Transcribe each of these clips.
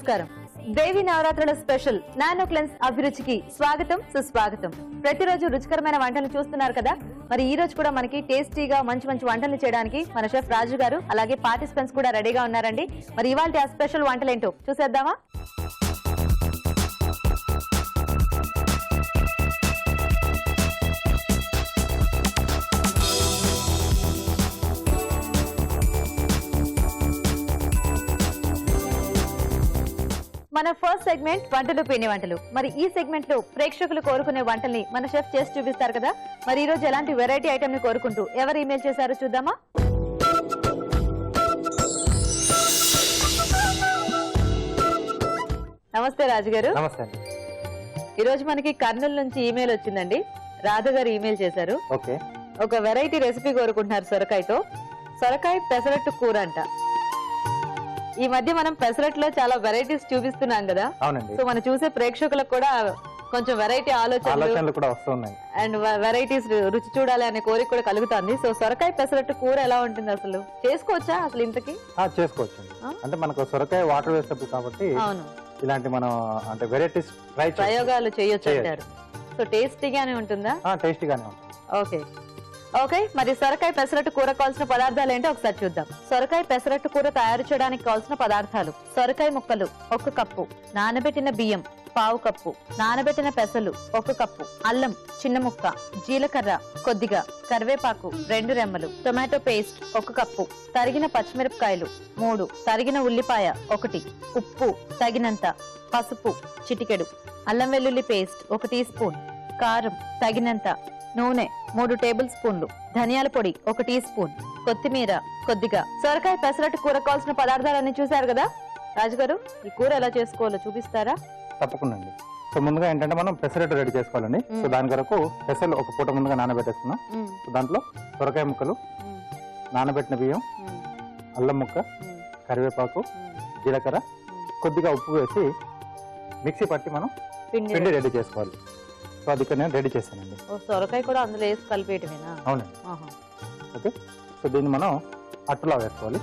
నమస్కారం. దేవి నవరాత్రుల special nano cleanse అభిరుచికి స్వాగతం సుస్వాగతం. ప్రతిరోజు రుచికరమైన వంటలు చూస్తున్నారు కదా, మరి ఈ రోజు కూడా మనకి టేస్టీగా మంచి మంచి వంటలు చేయడానికి మన షెఫ్ రాజు గారు అలాగే పార్టిసిపెంట్స్ కూడా రెడీగా ఉన్నారండి. మరి ఇవాళ ఆ స్పెషల్ వంటలు ఏంటో చూసేద్దామా? మన ఫస్ట్ సెగ్మెంట్ వంటలు పిండి వంటలు. మరి ఈ సెగ్మెంట్ లో ప్రేక్షకులు కోరుకునే వంటల్ని మన షెఫ్ చేసి చూపిస్తారు కదా. మరి ఈ రోజు ఎలాంటి వెరైటీ ఐటమ్ ని కోరుకుంటూ ఎవరు ఇమెయిల్ చేశారో చూద్దామా? నమస్తే రాజు గారు. నమస్తే. ఈ రోజు మనకి కర్నూలు నుంచి ఇమెయిల్ వచ్చిందండి. రాధ గారు ఇమెయిల్ చేశారు. ఓకే. ఒక వెరైటీ రెసిపీ కోరుకుంటున్నారు సొరకాయతో. సొరకాయ పెసరట్టు కూర అంట. ఈ మధ్య మనం పెసరట్లో చాలా వెరైటీస్ చూపిస్తున్నాం కదా. అవునండి. సో మనం చూసే ప్రేక్షకులకు కూడా కొంచెం వెరైటీ ఆలోచనలు కూడా వస్తున్నాయి అండ్ వెరైటీస్ రుచి చూడాలి అనే కోరిక కూడా కలుగుతుంది. సో సొరకాయ పెసరట్టు కూర ఎలా ఉంటుంది, అసలు చేసుకోవచ్చా అసలు ఇంతకి? చేసుకోవచ్చు. అంటే మనకు సొరకాయ వాటర్ వేస్టబుల్ కాబట్టి అవును, ఇలాంటి మనం అంటే వెరైటీస్ ప్రయోగాలు చేయొచ్చు అంటారు. సో టేస్టీగానే ఉంటుందా? టేస్టీగానే ఉంటుంది. Okay okay. మరి సొరకాయ పెసరట్టు కూర కావాల్సిన పదార్థాలు ఏంటో ఒకసారి చూద్దాం. సొరకాయ పెసరట్టు కూర తయారు చేయడానికి కావాల్సిన పదార్థాలు: సొరకాయ ముక్కలు 1 కప్పు, నానబెట్టిన బియ్యం 1/2 కప్పు, నానబెట్టిన పెసలు 1 కప్పు, అల్లం చిన్న ముక్క, జీలకర్ర కొద్దిగా, కరివేపాకు 2 రెమ్మలు, టొమాటో పేస్ట్ 1 కప్పు, తరిగిన పచ్చిమిరపకాయలు 3, తరిగిన ఉల్లిపాయ 1, ఉప్పు తగినంత, పసుపు చిటికెడు, అల్లం వెల్లుల్లి పేస్ట్ 1 టీ స్పూన్, కారం తగినంత, నూనె 3 టేబుల్ స్పూన్లు, ధనియాల పొడి 1 టీ స్పూన్, కొత్తిమీర కొద్దిగా. సొరకాయ పెసరట్టు కూర కావాల్సిన పదార్థాలన్నీ చూసారు కదా. రాజుగారు, ఈ కూర ఎలా చేసుకోవాలో చూపిస్తారా? తప్పకుండా అండి. సో ముందుగా ఏంటంటే మనం పెసరట్టు రెడీ చేసుకోవాలండి. సో దాని కొరకు పెసలు ఒక పూట ముందుగా నానబెట్టేసుకున్నాం. సో దాంట్లో సొరకాయ ముక్కలు, నానబెట్టిన బియ్యం, అల్లం ముక్క, కరివేపాకు, జీలకర్ర, కొద్దిగా ఉప్పు వేసి మిక్సీ పట్టి మనం పిండి రెడీ చేసుకోవాలి. సో అది ఇక్కడ నేను రెడీ చేశానండి. సొరకాయ కూడా అందులో వేసి కలిపేయటమేనా? అవునండి. ఓకే. సో దీన్ని మనం అట్టులా వేసుకోవాలి.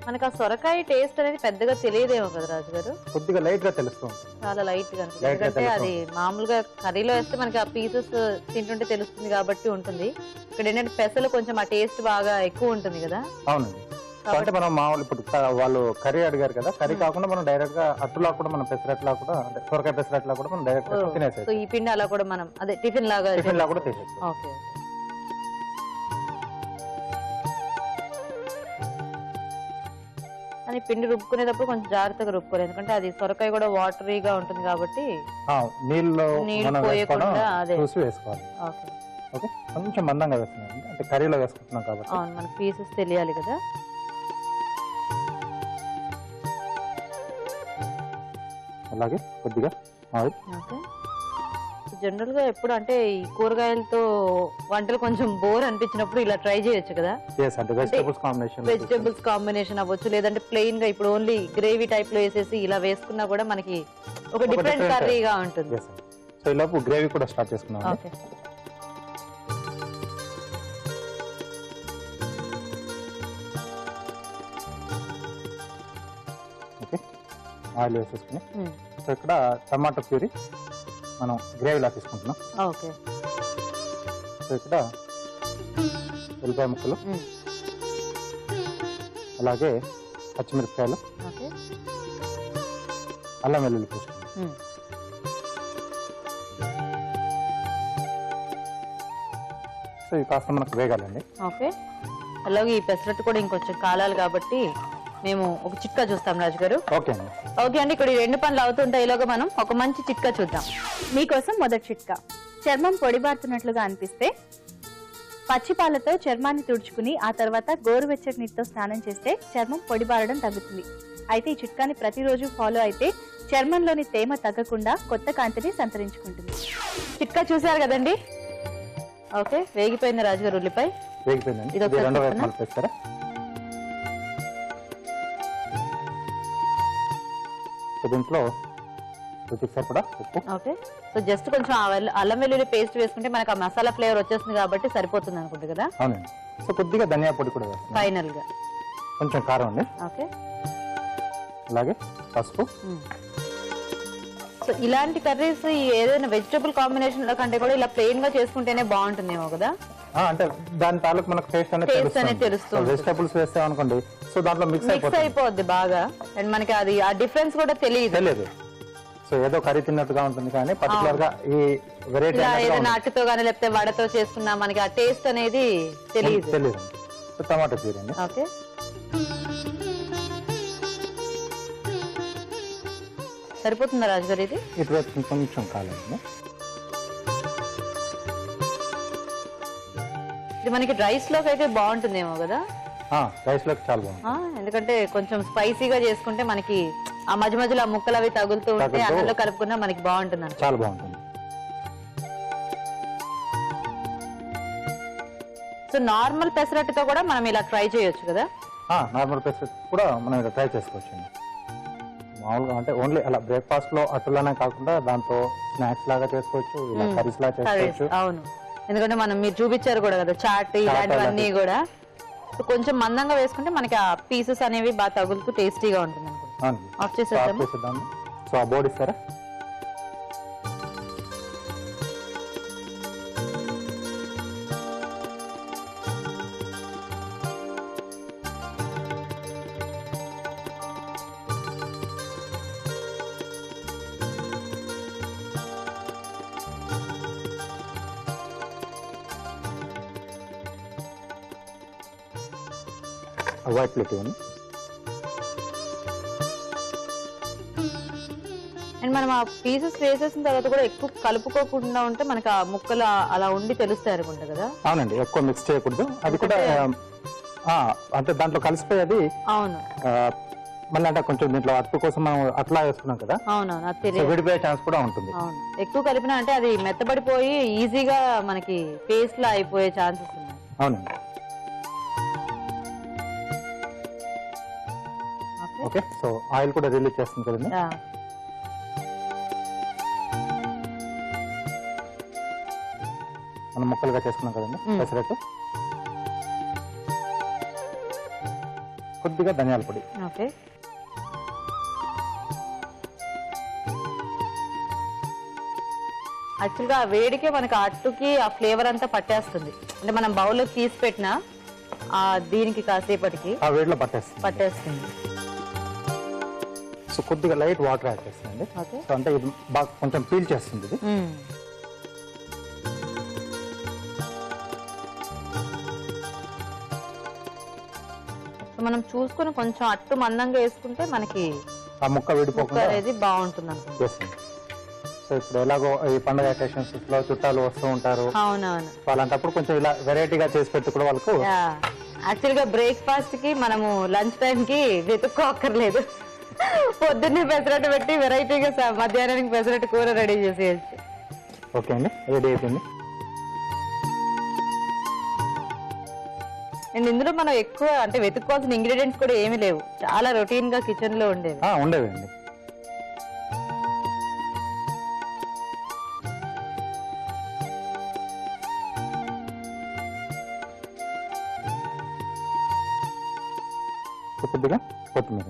మనకు ఆ సొరకాయ టేస్ట్ అనేది పెద్దగా తెలియదేమో కదా రాజు గారు? కొద్దిగా లైట్ గా తెలుస్తుంది, చాలా లైట్ గా. ఎందుకంటే అది మామూలుగా కర్రీలో వేస్తే మనకి ఆ పీసెస్ తింటుంటే తెలుస్తుంది కాబట్టి ఉంటుంది. ఇక్కడ ఏంటంటే పెసలు కొంచెం ఆ టేస్ట్ బాగా ఎక్కువ ఉంటుంది కదా. అవునండి. అంటే మనం మామూలు ఇప్పుడు వాళ్ళు కర్రీ అడిగారు కదా, కర్రీ కాకుండా మనం డైరెక్ట్ గా అట్టులా కూడా మనం పెసరట్లా కూడా అంటే సొరకాయ పెసరట్లా కూడా మనం డైరెక్ట్ గా తినేసేది. సో ఈ పిండి అలా కూడా మనం అదే టిఫిన్ లాగా కూడా తీసేస్తాం. ఓకే. అని పిండి రుబ్బుకునేటప్పుడు కొంచెం జాగ్రత్తగా రుబ్బుకోవాలి, ఎందుకంటే అది సొరకాయ కూడా వాటరీగా ఉంటుంది కాబట్టి నీళ్ళు పోయకుండా అదే చూసి వేసుకోవాలి. ఓకే. కొంచెం మందంగా వేస్తున్నాం అంటే కర్రీలో వేసుకుంటున్నాం కాబట్టి మన పీసెస్ తెలియాలి కదా. అలాగే కొద్దిగా ఆయిల్. ఓకే. జనరల్ గా ఎప్పుడు అంటే ఈ కూరగాయలతో వంటలు కొంచెం బోర్ అనిపించినప్పుడు ఇలా ట్రై చేయొచ్చు కదా. వెజిటేబుల్స్ కాంబినేషన్ అవ్వచ్చు, లేదంటే ప్లెయిన్ గా ఇప్పుడు ఓన్లీ గ్రేవీ టైప్ లో వేసేసి ఇలా వేసుకున్నా కూడా మనకి ఒక డిఫరెంట్ కర్రీగా ఉంటుంది. సో ఈలోపు గ్రేవీ కూడా స్టార్ట్ చేసుకున్నాం. ఓకే. ఓకే. ఆయిల్ వేసేసుకుని సో ఇక్కడ టమాటో ప్యూరీ మనం గ్రేవీలా తీసుకుంటున్నాం. ఓకే. సో ఇక్కడ ఉల్లిపాయ ముక్కలు, అలాగే పచ్చిమిరపకాయలు, అల్లం వెల్లుల్లి పేస్ట్. సో ఇది కాస్త మనకు వేగాలండి. ఓకే. అలాగే ఈ పెసరట్టు కూడా ఇంకొంచెం కాలాలి కాబట్టి మేము ఒక చిట్కా చూస్తాం రాజు గారు. ఓకే అండి. ఓకే అండి. ఇక్కడ 2 పనులు అవుతుంటాయి, ఈలోగా మనం ఒక మంచి చిట్కా చూద్దాం. మీకోసం మొదటి చిట్కా: చర్మం పొడిబారుతున్నట్లుగా అనిపిస్తే పచ్చిపాలతో చర్మాన్ని తుడుచుకుని ఆ తర్వాత గోరువెచ్చటి నీటితో స్నానం చేస్తే చర్మం పొడిబారడం తగ్గుతుంది. అయితే ఈ చిట్కాని ప్రతిరోజు ఫాలో అయితే చర్మంలోని తేమ తగ్గకుండా కొత్త కాంతిని సంతరించుకుంటుంది. చిట్కా చూసారు కదండి. ఓకే. వేగిపోయింది రాజుగారు ఉల్లిపాయ. వేగిపోయిందండి. ఇది రెండో వైపు మలుపేస్తారా? దీంట్లో రుచికి సరిపడా ఉప్పు. ఓకే, సో జస్ట్ కొంచెం అల్లం వెల్లుల్లి పేస్ట్ వేసుకుంటే మనకు ఆ మసాలా ఫ్లేవర్ వచ్చేస్తుంది కాబట్టి సరిపోతుంది అనుకుంటుంది కదా. అవునండి. సో కొద్దిగా ధనియా పొడి కూడా వేస్తాం. ఫైనల్ గా కొంచెం కారం అండి. ఓకే, అలాగే పసుపు. సో ఇలాంటి కర్రీస్ ఏదైనా వెజిటబుల్ కాంబినేషన్ లో కంటే కూడా ఇలా ప్లెయిన్ గా చేసుకుంటేనే బాగుంటుందేమో కదా. అంటే దాని తాలూకు మనకు టేస్ట్ అనేది టేస్ట్ అనేది తెలుస్తుంది. వెజిటబుల్స్ వేస్తాం అనుకోండి, సో దాంట్లో మిక్స్ మిక్స్ అయిపోద్ది బాగా, అండ్ మనకి అది ఆ డిఫరెన్స్ కూడా తెలియదు. సో ఏదో కర్రీ తిన్నట్టుగా ఉంటుంది కానీ పర్టికులర్ గా ఈ వెరైటీ ఏదైనా అట్టుతో గానీ లేకపోతే వడతో చేసుకున్నా మనకి ఆ టేస్ట్ అనేది తెలియదు. సో టమాటో ప్యూరీ అండి. ఓకే, సరిపోతుందా రాజుగారు ఇది? ఇటువైపు కొంచెం కాలండి. ఇది మనకి రైస్ లోకి అయితే బాగుంటుందేమో కదా. రైస్ లోకి చాలా బాగుంటుంది. ఎందుకంటే కొంచెం స్పైసీగా చేసుకుంటే మనకి ఆ మధ్య మధ్యలో ఆ ముక్కలు అవి తగులుతూ ఉంటే అన్నంలో కలుపుకున్నా మనకి బాగుంటుంది అంట. చాలా బాగుంటుంది. సో నార్మల్ పెసరట్టుతో కూడా మనం ఇలా ట్రై చేయొచ్చు కదా. నార్మల్ పెసరట్టు కూడా మనం ఇలా ట్రై చేసుకోవచ్చు అండి. మామూలుగా అంటే ఓన్లీ అలా బ్రేక్ఫాస్ట్ లో అట్టులానే కాకుండా దాంతో స్నాక్స్ లాగా చేసుకోవచ్చు, ఇలా కర్రీస్ లాగా చేసుకోవచ్చు. అవును, ఎందుకంటే మీరు చూపించారు కూడా కదా చాట్ ఇలాంటివన్నీ కూడా. సో కొంచెం మందంగా వేసుకుంటే మనకి ఆ పీసెస్ అనేవి బాగా తగులుతూ టేస్టీగా ఉంటుంది అనుకుంటా. ఆఫ్ చేసేద్దాం. సో ఆ బోర్డు ఇస్తారా? వైట్ ప్లేట్ ఇవ్వండి. అండ్ మనం ఆ పీసెస్ వేసేసిన తర్వాత కూడా ఎక్కువ కలుపుకోకుండా ఉంటే మనకి ఆ ముక్కలు అలా ఉండి తెలుస్తాయి అనుకుంటా కదా. అవునండి, ఎక్కువ మిక్స్ చేయకూడదు. అది కూడా అంటే దాంట్లో కలిసిపోయేది. అవును, మళ్ళీ అంటే కొంచెం దీంట్లో అట్టు కోసం మనం అట్లా వేసుకున్నాం కదా. అవునవును, విడిపోయే ఛాన్స్ కూడా ఉంటుంది. అవును, ఎక్కువ కలిపినా అంటే అది మెత్తబడిపోయి ఈజీగా మనకి పేస్ట్ లా అయిపోయే ఛాన్సెస్ ఉన్నాయి. అవునండి. ఓకే, సో ఆయిల్ కూడా రిలీజ్ చేస్తుంది కదండి. మనం ముక్కలుగా చేసుకున్నాం కదండి పెసరట్టు. కొద్దిగా ధనియాల పొడి. ఓకే, యాక్చువల్గా ఆ వేడికే మనకి అట్టుకి ఆ ఫ్లేవర్ అంతా పట్టేస్తుంది. అంటే మనం బౌల్లో తీసి పెట్టినా దీనికి కాసేపటికి ఆ వేడిలో పట్టేస్తుంది. సో కొద్దిగా లైట్ వాటర్ యాడ్ చేస్తుంది. సో అంటే ఇది బాగా కొంచెం పీల్ చేస్తుంది ఇది. మనం చూసుకుని కొంచెం అట్టు మందంగా వేసుకుంటే మనకి ఆ ముక్క విడిపోకుండా అనేది బాగుంటుంది అనుకుంటుంది. సో ఇప్పుడు ఎలాగో ఈ పండుగ అకేషన్స్ లో చుట్టాలు వస్తూ ఉంటారు. అవునవును, అలాంటప్పుడు కొంచెం ఇలా వెరైటీగా చేసి పెట్టి కూడా వాళ్ళకు యాక్చువల్ గా బ్రేక్ఫాస్ట్ కి మనము లంచ్ టైం కి వెతుక్కోక్కర్లేదు. పొద్దున్నే పెసరట్టు పెట్టి వెరైటీగా మధ్యాహ్నానికి పెసరట్టు కూర రెడీ చేసేయచ్చు. ఓకే అండి, రెడీ అయిపోయింది. అండ్ ఇందులో మనం ఎక్కువ అంటే వెతుక్కోవాల్సిన ఇంగ్రీడియంట్స్ కూడా ఏమీ లేవు, చాలా రొటీన్ గా కిచెన్ లో ఉండేవండి. కొద్దిగా కొత్తిమీర.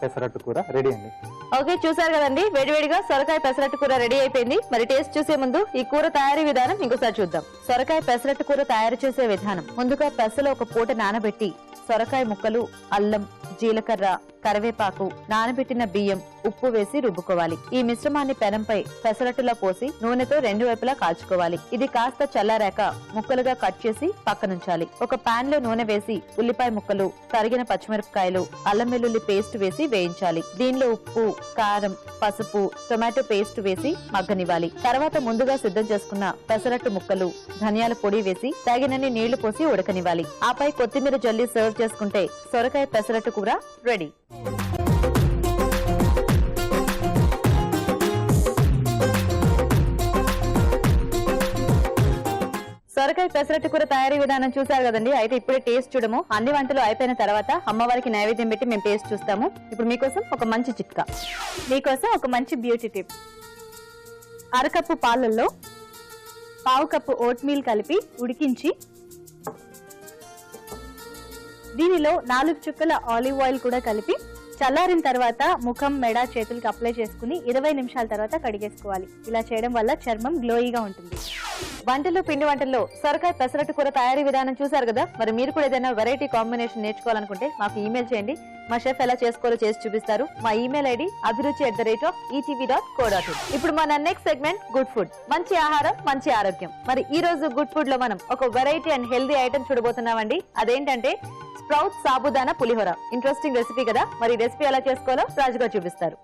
పెసరట్టు కూర రెడీ అండి. ఓకే, చూసారు కదండి, వేడివేడిగా సొరకాయ పెసరట్టు కూర రెడీ అయిపోయింది. మరి టేస్ట్ చూసే ముందు ఈ కూర తయారీ విధానం ఇంకోసారి చూద్దాం. సొరకాయ పెసరట్టు కూర తయారు చేసే విధానం: ముందుగా పెసలు ఒక పూట నానబెట్టి సొరకాయ ముక్కలు, అల్లం, జీలకర్ర, కరివేపాకు, నానబెట్టిన బియ్యం, ఉప్పు వేసి రుబ్బుకోవాలి. ఈ మిశ్రమాన్ని పెనంపై పెసరట్టులా పోసి నూనెతో రెండు వైపులా కాల్చుకోవాలి. ఇది కాస్త చల్లారాక ముక్కలుగా కట్ చేసి పక్కనుంచాలి. ఒక పాన్ లో నూనె వేసి ఉల్లిపాయ ముక్కలు, తరిగిన పచ్చిమిరపకాయలు, అల్లం వెల్లుల్లి పేస్ట్ వేసి వేయించాలి. దీనిలో ఉప్పు, కారం, పసుపు, టొమాటో పేస్ట్ వేసి మగ్గనివ్వాలి. తర్వాత ముందుగా సిద్ధం చేసుకున్న పెసరట్టు ముక్కలు, ధనియాల పొడి వేసి తగినన్ని నీళ్లు పోసి ఉడకనివ్వాలి. ఆపై కొత్తిమీర జల్లి సర్వ్ చేసుకుంటే సొరకాయ పెసరట్టు కూర రెడీ. సొరకాయ సొరకాయ పెసరట్టు కూర తయారీ విధానం చూసారు కదండి. అయితే ఇప్పుడే టేస్ట్ చూడము. అన్ని వంటలు అయిపోయిన తర్వాత అమ్మవారికి నైవేద్యం పెట్టి మేము టేస్ట్ చూస్తాము. ఇప్పుడు మీకోసం ఒక మంచి చిట్కా, మీకోసం ఒక మంచి బ్యూటీ టిప్. అరకప్పు పాలల్లో పావు కప్పు ఓట్ మీల్ కలిపి ఉడికించి దీనిలో 4 చుక్కల ఆలివ్ ఆయిల్ కూడా కలిపి చల్లారిన తర్వాత ముఖం, మెడ, చేతులకు అప్లై చేసుకుని 20 నిమిషాల తర్వాత కడిగేసుకోవాలి. ఇలా చేయడం వల్ల చర్మం గ్లోయిగా ఉంటుంది. పిండి వంటల్లో సొరకాయ పెసరట్టు కూర తయారీ విధానం చూసారు కదా. మరి మీరు కూడా ఏదైనా వెరైటీ కాంబినేషన్ నేర్చుకోవాలనుకుంటే మాకు ఈమెయిల్ చేయండి. మా షెఫ్ ఎలా చేసుకోవాలో చేసి చూపిస్తారు. మా ఈమెయిల్ ఐడి abhiruchi@etv.co.in. ఇప్పుడు మన నెక్స్ట్ సెగ్మెంట్ గుడ్ ఫుడ్. మంచి ఆహారం, మంచి ఆరోగ్యం. మరి ఈ రోజు గుడ్ ఫుడ్ లో మనం ఒక వెరైటీ అండ్ హెల్దీ ఐటమ్ చూడబోతున్నామండి. అదేంటంటే స్ప్రౌట్ సాబుదానా పులిహోర. ఇంట్రెస్టింగ్ రెసిపీ కదా. మరి రెసిపీ ఎలా చేసుకోవాలో రాజుగారు చూపిస్తారు.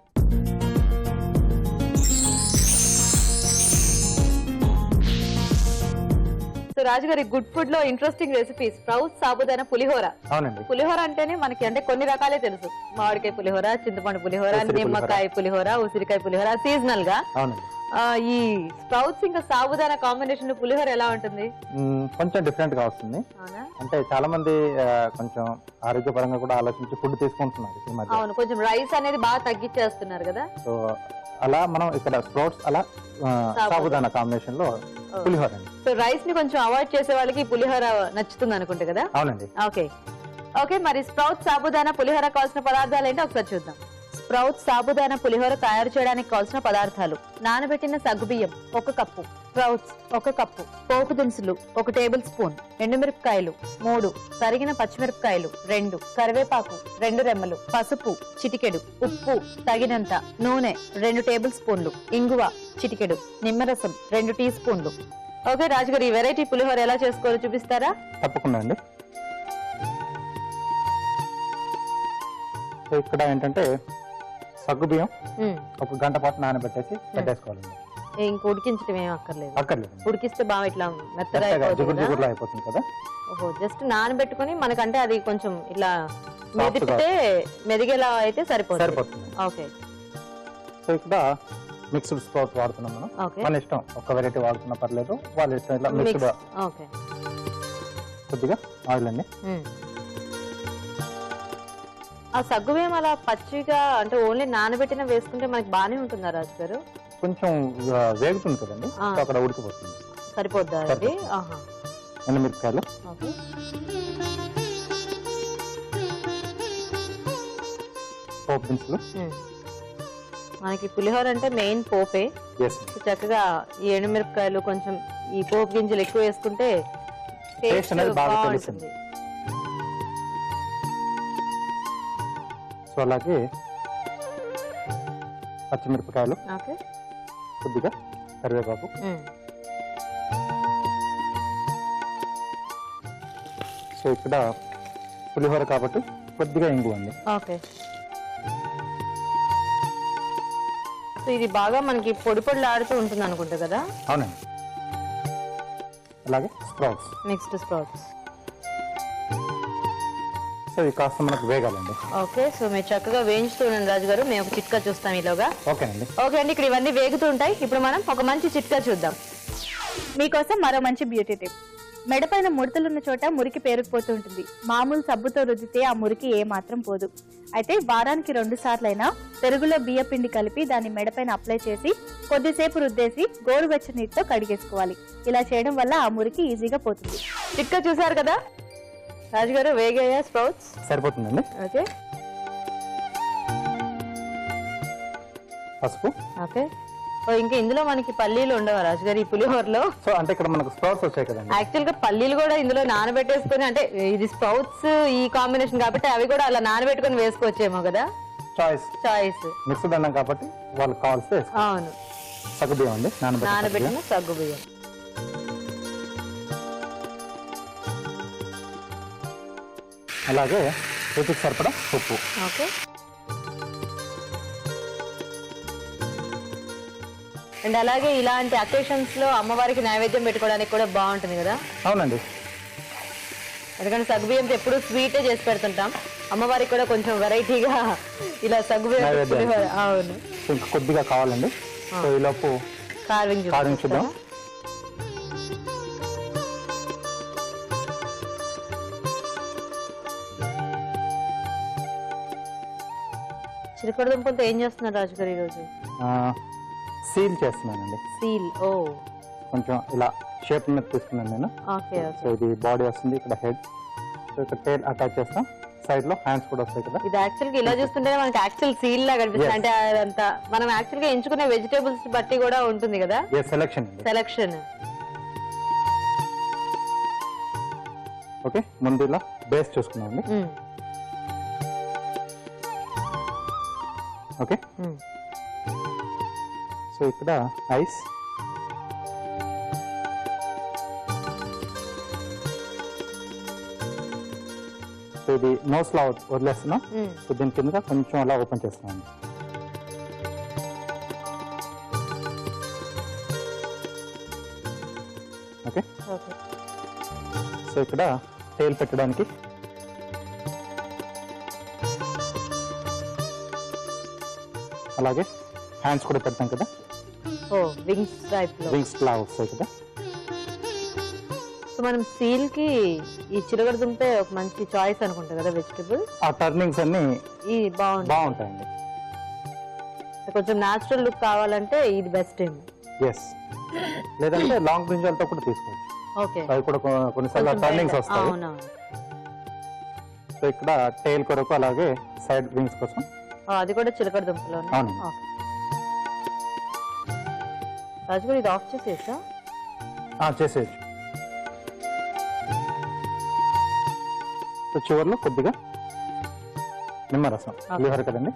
సో రాజుగారి గుడ్ ఫుడ్ లో ఇంట్రెస్టింగ్ రెసిపీ స్ప్రౌట్ సాబుదానా పులిహోర. అవునండి. పులిహోర అంటేనే మనకి అంటే కొన్ని రకాలే తెలుసు. మామిడికాయ పులిహోర, చింతపండు పులిహోర, నిమ్మకాయ పులిహోర, ఉసిరికాయ పులిహోర, సీజనల్ గా. అవునండి. ఈ స్ప్రౌట్స్ ఇంకా సాబుదానా కాంబినేషన్ పులిహోర ఎలా ఉంటుంది? కొంచెం డిఫరెంట్ గా వస్తుంది. అవునా? అంటే చాలా మంది కొంచెం ఆరోగ్యపరంగా కూడా ఆలోచించి ఫుడ్ తీసుకుంటున్నారు ఈ మధ్య. అవును, కొంచెం రైస్ అనేది బాగా తగ్గించేస్తున్నారు కదా. సో అలా మనం ఇక్కడ స్ప్రౌట్స్ అలా సాబుదానా కాంబినేషన్ లో పులిహోర అండి. సో రైస్ ని కొంచెం అవాయిడ్ చేసే వాళ్ళకి పులిహోర నచ్చుతుంది అనుకుంటే కదా. అవునండి. ఓకే మరి స్ప్రౌట్ సాబుదానా పులిహోర కావాల్సిన పదార్థాలు ఏంటో ఒకసారి చూద్దాం. స్ప్రౌట్ సాబుదానా పులిహోర తయారు చేయడానికి కావాల్సిన పదార్థాలు: నానబెట్టిన సగ్గుబియ్యం 1 కప్పు, స్ప్రౌట్స్ 1 కప్పు, పోపు దినుసులు 1 టేబుల్ స్పూన్, ఎండుమిరపకాయలు 3, తరిగిన పచ్చిమిరపకాయలు 2, కరివేపాకు 2 రెమ్మలు, పసుపు చిటికెడు, ఉప్పు తగినంత, నూనె 2 టేబుల్ స్పూన్లు, ఇంగువ చిటికెడు, నిమ్మరసం 2 టీ స్పూన్లు. ఓకే రాజుగారు, ఈ వెరైటీ పులిహోర ఎలా చేసుకోవాలో చూపిస్తారా? తప్పకుండా అండి. ఇక్కడ ఏంటంటే సగ్గుబియ్యం 1 గంట పాటు నానబెట్టేసి పెట్టేసుకోవాలండి. ఇంక ఉడికించడం ఏం అక్కర్లేదు. ఉడికిస్తే బాగా ఇట్లా మెత్తగా అయిపోతుంది కదా. ఓహో, జస్ట్ నానబెట్టుకుని మనకంటే అది కొంచెం ఇట్లా మెదిపితే మెదిగేలా అయితే సరిపోతుంది. ఓకే. సో ఇక్కడ మిక్స్డ్ స్ప్రౌట్ వాడుతున్నాం మనం. మన ఇష్టం, ఒక వెరైటీ వాడుతున్నా పర్లేదు, వాళ్ళ ఇష్టం. ఇట్లా మిక్స్డ్. ఓకే. కొద్దిగా ఆయిల్ అండి. ఆ సగ్గుబియ్యం అలా పచ్చిగా అంటే ఓన్లీ నానబెట్టిన వేసుకుంటే మనకి బానే ఉంటుందా రాజు గారు? కొంచెం వేగుతుంది కదండి, అక్కడ ఉడికిపోతుంది. సరిపోద్దా అది? ఎండుమిరపకాయలు, పోపు దినుసులు. మనకి పులిహోర అంటే మెయిన్ పోపే. చక్కగా ఈ ఎండుమిరపకాయలు, కొంచెం ఈ పోపు గింజలు ఎక్కువ వేసుకుంటే టేస్ట్ అనేది బాగా తెలుస్తుంది. సో అలాగే పచ్చిమిరపకాయలు, కొద్దిగా కరివేపాకు, సో ఇక్కడ పులిహోర కాబట్టి కొద్దిగా ఇంగు అండి. ఓకే. సో ఇది బాగా మనకి పొడి పొడిలాడుతూ ఉంటుంది అనుకుంటా కదా. అవునండి. అలాగే స్ప్రౌట్స్, మిక్స్డ్ స్ప్రౌట్స్. సో ఇది కాస్త మనకు వేగాలండి. ఓకే. సో మీరు చక్కగా వేయించుతున్నాను రాజు గారు, మేము ఒక చిట్కా చూస్తాం ఈలోగా. ఓకే అండి. ఓకే అండి, ఇక్కడ ఇవన్నీ వేగుతూ ఉంటాయి. ఇప్పుడు మనం ఒక మంచి చిట్కా చూద్దాం. మీకోసం మరో మంచి బ్యూటీ టిప్. మెడపైన ముడతలున్న చోట మురికి పేరుకుపోతూ ఉంటుంది. మామూలు సబ్బుతో రుద్దితే ఆ మురికి ఏ మాత్రం పోదు. అయితే వారానికి 2 సార్లైనా పెరుగులో బియ్య పిండి కలిపి దాన్ని మెడపైన అప్లై చేసి కొద్దిసేపు రుద్దేసి గోరువెచ్చని నీటితో కడిగేసుకోవాలి. ఇలా చేయడం వల్ల ఆ మురికి ఈజీగా పోతుంది. చిట్కా చూసారు కదా రాజుగారు, వేగాయా స్ప్రౌట్స్? సరిపోతుందండి. ఓకే. పసుపు. ఓకే. ఇంకా ఇందులో మనకి పల్లీలు ఉండవా రాజుగారు ఈ పులిహోరలో? సో అంటే ఇక్కడ మనకు స్ప్రౌట్స్ వచ్చాయి కదండి. యాక్చువల్ గా పల్లీలు కూడా ఇందులో నానబెట్టేసుకుని, అంటే ఇది స్ప్రౌట్స్ ఈ కాంబినేషన్ కాబట్టి అవి కూడా అలా నానబెట్టుకుని వేసుకోవచ్చేమో కదా. చాయిస్ మిక్స్డ్ అన్నాం కాబట్టి వాళ్ళకి కావాల్సి. అవును. సగ్గుబియ్యం అండి, నానబెట్టిన సగ్గుబియ్యం. అలాగే రుచికి సరిపడా ఉప్పు. ఓకే. అండ్ అలాగే ఇలాంటి అకేషన్స్ లో అమ్మవారికి నైవేద్యం పెట్టుకోవడానికి కూడా బాగుంటుంది కదా. అవునండి. ఎందుకంటే సగ్గుబియ్యంతో ఎప్పుడు స్వీటే చేసి పెడుతుంటాం, అమ్మవారికి కూడా కొంచెం వెరైటీగా ఇలా సగ్గుబియ్యం. అవును. ఇంకా కొద్దిగా కావాలండి. సో ఈలోపు కార్వింగ్ చూద్దాం. చిలకడ దుంపలతో ఏం చేస్తున్నారు రాజుగారు ఈరోజు? సీల్ చేస్తున్నానండి. సీల్. ఓ కొంచెం ఇలా షేప్ మీద తీసుకున్నాను నేను. ఓకే సో ఇది బాడీ వస్తుంది, ఇక్కడ హెడ్, సో ఇక్కడ టైల్ అటాచ్ చేస్తాం, సైడ్ లో హ్యాండ్స్ కూడా వస్తాయి కదా. ఇది యాక్చువల్ గా ఇలా చూస్తుంటే మనకి యాక్చువల్ సీల్ లా కనిపిస్తుంది. అంటే అదంతా మనం యాక్చువల్ గా ఎంచుకునే వెజిటేబుల్స్ బట్టి కూడా ఉంటుంది కదా సెలెక్షన్. ఓకే, ముందు ఇలా బేస్ చూసుకున్నామండి. ఓకే, సో ఇక్కడ ఐస్, సో ఇది నోస్ లా వదిలేస్తున్నాం. సో దీని కింద కొంచెం అలా ఓపెన్ చేస్తున్నాం. ఓకే, సో ఇక్కడ టైల్ పెట్టడానికి అలాగే హ్యాండ్స్ కూడా పెడతాం కదా. వింగ్స్ టైప్ లో, వింగ్స్ లా వస్తాయి కదా. సో మనం సీల్ కి ఈ చిలకడ దుంపే ఒక మంచి చాయిస్ అనుకుంటా కదా వెజిటబుల్. ఆ టర్నింగ్స్ అన్ని ఈ బాగుంటాయండి. కొంచెం న్యాచురల్ లుక్ కావాలంటే ఇది బెస్ట్ ఏమో. ఎస్, లేదంటే లాంగ్ బ్రింజాలతో కూడా తీసుకోవచ్చు. ఓకే, అవి కూడా కొన్నిసార్లు టర్నింగ్స్ వస్తాయి. అవునవును. సో ఇక్కడ టైల్ కొరకు అలాగే సైడ్ వింగ్స్ కోసం అది కూడా చిలకడ దుంపలో. అవును. రాజు కూడా ఇది ఆఫ్ చేసేసా చేసేయచ్చు. సో చివరిలో కొద్దిగా నిమ్మరసం, పులిహోర కదండి.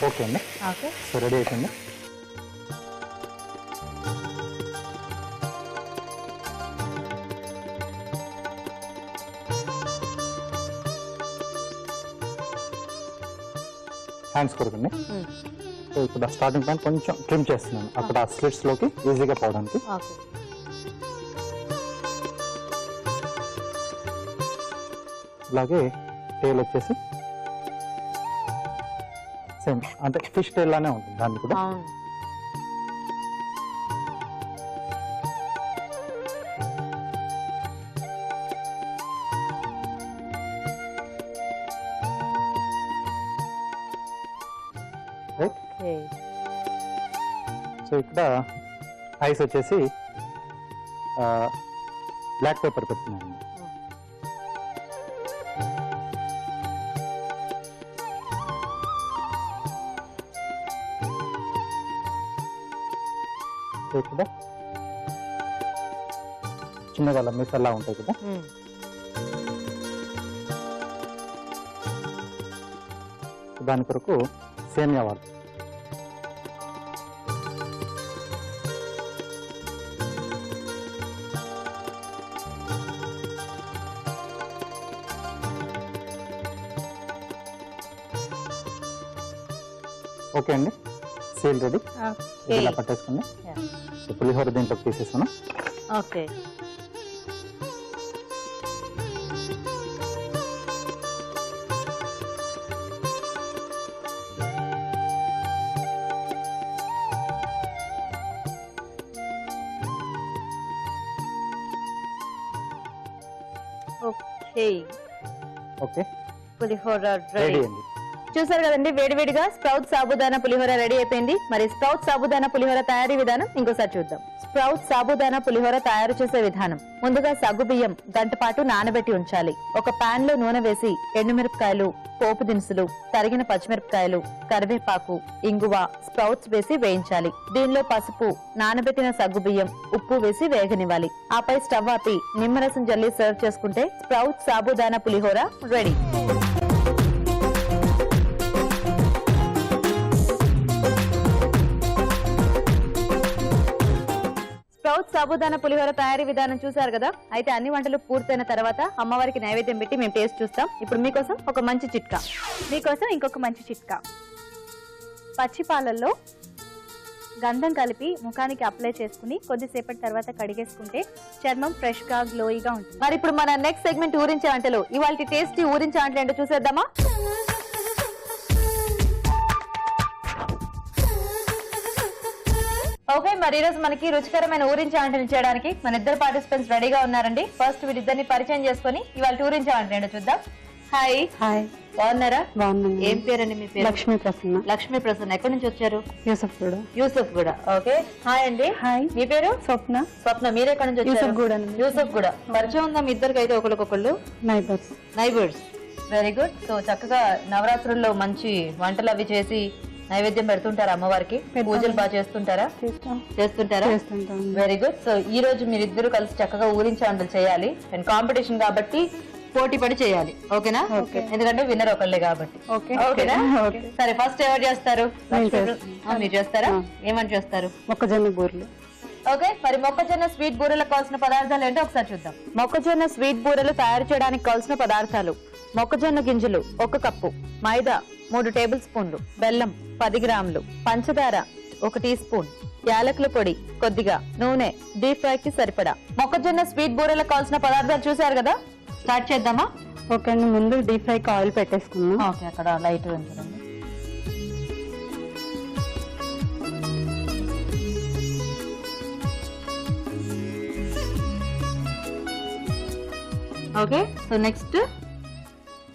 ఓకే అండి, సో రెడీ అయిపోయింది. హ్యాండ్స్ కొరకండి. సో ఇక్కడ స్టార్టింగ్ పాయింట్ కొంచెం ట్రిమ్ చేస్తున్నాను, అక్కడ స్లిట్స్ లోకి ఈజీగా పోవడానికి. అలాగే టైల్ వచ్చేసి సేమ్ అంటే ఫిష్ టైల్ లానే ఉంటుంది దాన్ని కూడా. సో ఇక్కడ ఐస్ వచ్చేసి బ్లాక్ పేపర్ పెడుతున్నాను. ఇక్కడ చిన్నగా మిసల్లా ఉంటాయి కదా, దాని కొరకు సేమియా వాడు. ఓకే అండి, సేల్ రెడీ. ఇలా పట్టేసుకుని పులిహోర దీంట్లో తీసేసుకున్నాం. ఓకే, ఓకే ఓకే, పులిహోర రెడీ రెడీ. అండి. చూసారు కదండి, వేడివేడిగా స్ప్రౌట్ సాబుదానా పులిహోర రెడీ అయిపోయింది. మరి స్ప్రౌట్ సాబుదానా పులిహోర తయారీ విధానం ఇంకోసారి చూద్దాం. స్ప్రౌట్ సాబుదానా పులిహోర తయారు చేసే విధానం: ముందుగా సగ్గుబియ్యం గంట పాటు నానబెట్టి ఉంచాలి. ఒక పాన్ లో నూనె వేసి ఎండుమిరపకాయలు, పోపు దినుసులు, తరిగిన పచ్చిమిరపకాయలు, కరివేపాకు, ఇంగువ, స్ప్రౌట్స్ వేసి వేయించాలి. దీనిలో పసుపు, నానబెట్టిన సగ్గుబియ్యం, ఉప్పు వేసి వేగనివ్వాలి. ఆపై స్టవ్ ఆపి నిమ్మరసం జల్లి సర్వ్ చేసుకుంటే స్ప్రౌట్ సాబుదానా పులిహోర రెడీ. స్ప్రౌట్ సాబుదానా పులిహోర తయారీ విధానం చూసారు కదా. అయితే అన్ని వంటలు పూర్తయిన తర్వాత అమ్మవారికి నైవేద్యం పెట్టి మేము టేస్ట్ చూస్తాం. ఇప్పుడు మీకోసం ఒక మంచి చిట్కా. మీకోసం ఇంకొక మంచి చిట్కా. పచ్చి పాలల్లో గంధం కలిపి ముఖానికి అప్లై చేసుకుని కొద్దిసేపటి తర్వాత కడిగేసుకుంటే చర్మం ఫ్రెష్ గా గ్లోయిగా ఉంటుంది. మరి ఇప్పుడు మన నెక్స్ట్ సెగ్మెంట్ ఊరించే వంటలు. ఇవాళ టేస్టీ ఊరించే వంటలు ఏంటో చూసేద్దామా? ఓకే, మరి ఈ రోజు మనకి రుచికరమైన ఊరించే వంటలు చేయడానికి మన ఇద్దరు పార్టిసిపెంట్స్ రెడీగా ఉన్నారండి. ఫస్ట్ వీరిద్దరిని పరిచయం చేసుకుని ఇవాళ ఊరించే వంటలు ఏంటో చూద్దాం. హాయ్. హాయ్. బాగున్నారా? బాగున్నాను. ఏం పేరండి మీ పేరు? లక్ష్మీ ప్రసన్న. లక్ష్మీ ప్రసన్న. ఎక్కడి నుంచి వచ్చారు? యూసఫ్ గూడ. యూసఫ్ గూడ. ఓకే, హాయ్ అండి. హాయ్. మీ పేరు? స్వప్న. స్వప్న. మీరు ఎక్కడి నుంచి వచ్చారు? యూసఫ్ గూడ. యూసఫ్ గూడ. పరిచయం ఉందా మీ ఇద్దరికి? అయితే ఒకరికొకళ్ళు neighbours. Neighbours. Very good. So చక్కగా నవరాత్రుల్లో మంచి వంటలు అవి చేసి నైవేద్యం పెడుతుంటారా అమ్మవారికి? పూజలు బాగా చేస్తుంటారా? చేస్తుంటారా? Very good. సో ఈ రోజు మీరిద్దరు కలిసి చక్కగా ఊరించే వంటలు చేయాలి. అండ్ కాంపిటీషన్ కాబట్టి పోటీ పడి చేయాలి. ఓకేనా? ఎందుకంటే విన్నర్ ఒకళ్ళే కాబట్టి. ఓకేనా? సరే, ఫస్ట్ ఎవరు చేస్తారు? మీరు చేస్తారా? ఏమని చేస్తారు? మొక్కజొన్న బూరెలు. ఓకే, మరి మొక్కజొన్న స్వీట్ బూరెలకు కావాల్సిన పదార్థాలు ఏంటో ఒకసారి చూద్దాం. మొక్కజొన్న స్వీట్ బూరెలు తయారు చేయడానికి కావాల్సిన పదార్థాలు: మొక్కజొన్న గింజలు 1 కప్పు, మైదా 3 టేబుల్ స్పూన్లు, బెల్లం 10 గ్రాములు, పంచదార 1 టీ స్పూన్, యాలకుల పొడి కొద్దిగా, నూనె డీప్ ఫ్రై కి సరిపడా. మొక్కజొన్న స్వీట్ బూరెలకు కావాల్సిన పదార్థాలు చూసారు కదా, స్టార్ట్ చేద్దామా? ఓకే అండి, ముందు డీప్ ఫ్రై కి ఆయిల్ పెట్టేసుకుందాం. ఓకే, అక్కడ లైట్ ఉంచండి. ఓకే, సో నెక్స్ట్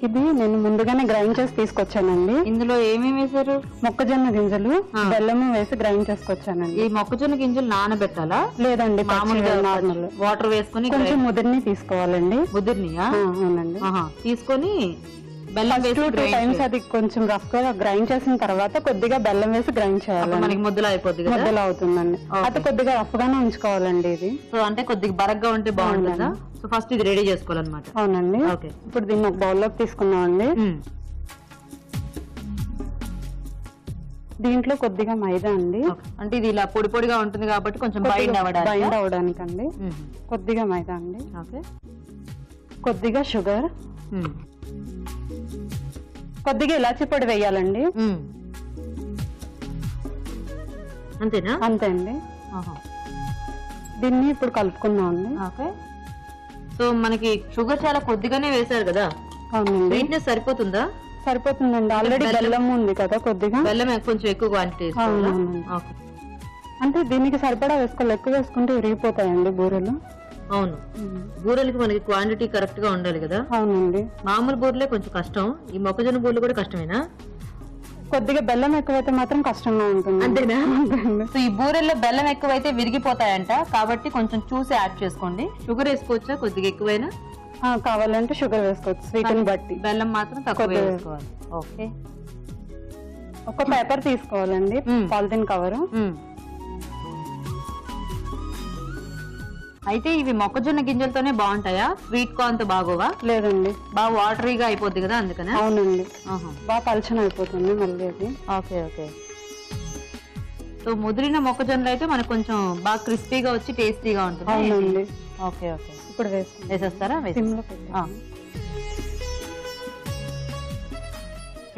ఇది నేను ముందుగానే గ్రైండ్ చేసి తీసుకొచ్చానండి. ఇందులో ఏమేమి వేసారు? మొక్కజొన్న గింజలు, బెల్లము వేసి గ్రైండ్ చేసుకొచ్చానండి. ఈ మొక్కజొన్న గింజలు నానబెట్టాలా? లేదండి, మామూలుగా నార్మల్ వాటర్ వేసుకుని కొంచెం ముదిరిని తీసుకోవాలండి. ముదిరినియా? అవునండి. తీసుకొని బెల్లం వేసి 2 టైమ్స్ అది కొంచెం రఫ్ గా గ్రైండ్ చేసిన తర్వాత కొద్దిగా బెల్లం వేసి గ్రైండ్ చేయాలి. మనకి ముద్దలు అయిపోద్ది, ముద్దలు అవుతుందండి. అది కొద్దిగా రఫ్ గానే ఉంచుకోవాలండి. ఇది సో అంటే కొద్దిగా బరగ్గా ఉంటే బాగుంటుందా? సో ఫస్ట్ ఇది రెడీ చేసుకోవాలన్నమాట. అవునండి. ఓకే, ఇప్పుడు దీన్ని ఒక బౌల్ లోకి తీసుకున్నామండి. దీంట్లో కొద్దిగా మైదా అండి. అంటే ఇది ఇలా పొడి పొడిగా ఉంటుంది కాబట్టి కొంచెం బైండ్ అవడానికి అండి. కొద్దిగా మైదా అండి. ఓకే, కొద్దిగా షుగర్, కొద్దిగా ఇలాచి పొడి వేయాలండి. అంతేనా? అంతే అండి. దీన్ని ఇప్పుడు కలుపుకుందాం అండి. ఓకే, సో మనకి షుగర్ చాలా కొద్దిగానే వేశారు కదా. అవునండి. స్వీట్నెస్ సరిపోతుందా? సరిపోతుందండి, ఆల్రెడీ బెల్లం ఉంది కదా. కొద్దిగా బెల్లం కొంచెం ఎక్కువ క్వాంటిటీ అంటే దీనికి సరిపడా వేసుకోవాలి. ఎక్కువ వేసుకుంటే విరిగిపోతాయండి బూరెలు. అవును, బూరెలకి మనకి క్వాంటిటీ కరెక్ట్ గా ఉండాలి కదా. అవునండి. మామూలు బూరెలే కొంచెం కష్టం, ఈ మొక్కజొన్న బూరెలు కూడా కష్టమేనా? కొద్దిగా బెల్లం ఎక్కువైతే మాత్రం కష్టంగా ఉంటుంది. అంతేనా? సో ఈ బూరెల్లో బెల్లం ఎక్కువైతే విరిగిపోతాయంట, కాబట్టి కొంచెం చూసి యాడ్ చేసుకోండి. షుగర్ వేసుకోవచ్చా కొద్దిగా ఎక్కువైనా? కావాలంటే షుగర్ వేసుకోవచ్చు, స్వీట్ ని బట్టి. బెల్లం మాత్రం తక్కువ వేసుకోవాలి. ఓకే, ఒక పేపర్ తీసుకోవాలండి, పాలిథిన్ కవర్. అయితే ఇవి మొక్కజొన్న గింజలతోనే బాగుంటాయా? స్వీట్ కార్న్ తో బాగోవా? లేదండి, బాగా వాటరీగా అయిపోద్ది కదా, అందుకనే. అవునండి, బాగా పలచన అయిపోతుంది మళ్ళీ అది. ఓకే ఓకే, సో ముదిరిన మొక్కజొన్నలు అయితే మనకు కొంచెం బాగా క్రిస్పీగా వచ్చి టేస్టీగా ఉంటుంది. అవునండి. ఓకే ఓకే, ఇప్పుడు వేసేస్తారా?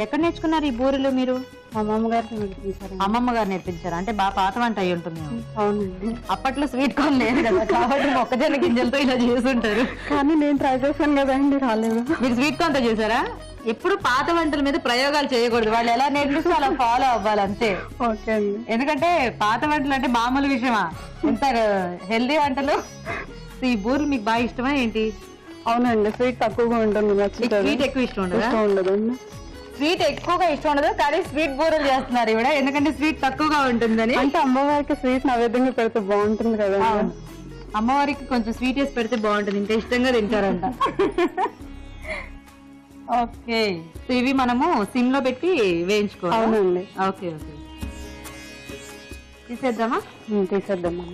ఎక్కడ నేర్చుకున్నారు ఈ బూరెలు మీరు? అమ్మమ్మ గారు నేర్పించారు. అమ్మమ్మ గారు నేర్పించారు అంటే బాగా పాత వంట అయి ఉంటుంది. అవునండి, అప్పట్లో స్వీట్ కార్న్ లేదు కదా, కాబట్టి మొక్కజొన్న గింజలతో ఇలా చేసుంటారు. కానీ నేను ట్రై చేశాను కదండి, రాలేదు. మీరు స్వీట్ కార్న్ తో చేశారా? ఎప్పుడు పాత వంటల మీద ప్రయోగాలు చేయకూడదు, వాళ్ళు ఎలా నేర్పిస్తే అలా ఫాలో అవ్వాలి అంతే. ఓకే అండి. ఎందుకంటే పాత వంటలు అంటే మామూలు విషయమా, ఎంత హెల్దీ వంటలు. ఈ బూరెలు మీకు బాగా ఇష్టమా ఏంటి? అవునండి, స్వీట్ తక్కువగా ఉంటుంది. స్వీట్ ఎక్కువ ఇష్టం ఉండదండి. స్వీట్ ఎక్కువగా ఇష్టం ఉండదు, కానీ స్వీట్ బూరెలు చేస్తున్నారు ఇవిడ, ఎందుకంటే స్వీట్ తక్కువగా ఉంటుందని. అంటే అమ్మవారికి స్వీట్ నైవేద్యంగా పెడితే బాగుంటుంది కదా. అమ్మవారికి కొంచెం స్వీట్ వేసి పెడితే బాగుంటుంది, ఇంకా ఇష్టంగా తింటారంట. ఓకే, సో ఇవి మనము సిమ్ లో పెట్టి వేయించుకోవాలి. అవునండి. ఓకే ఓకే, తీసేద్దామా? తీసేద్దామా.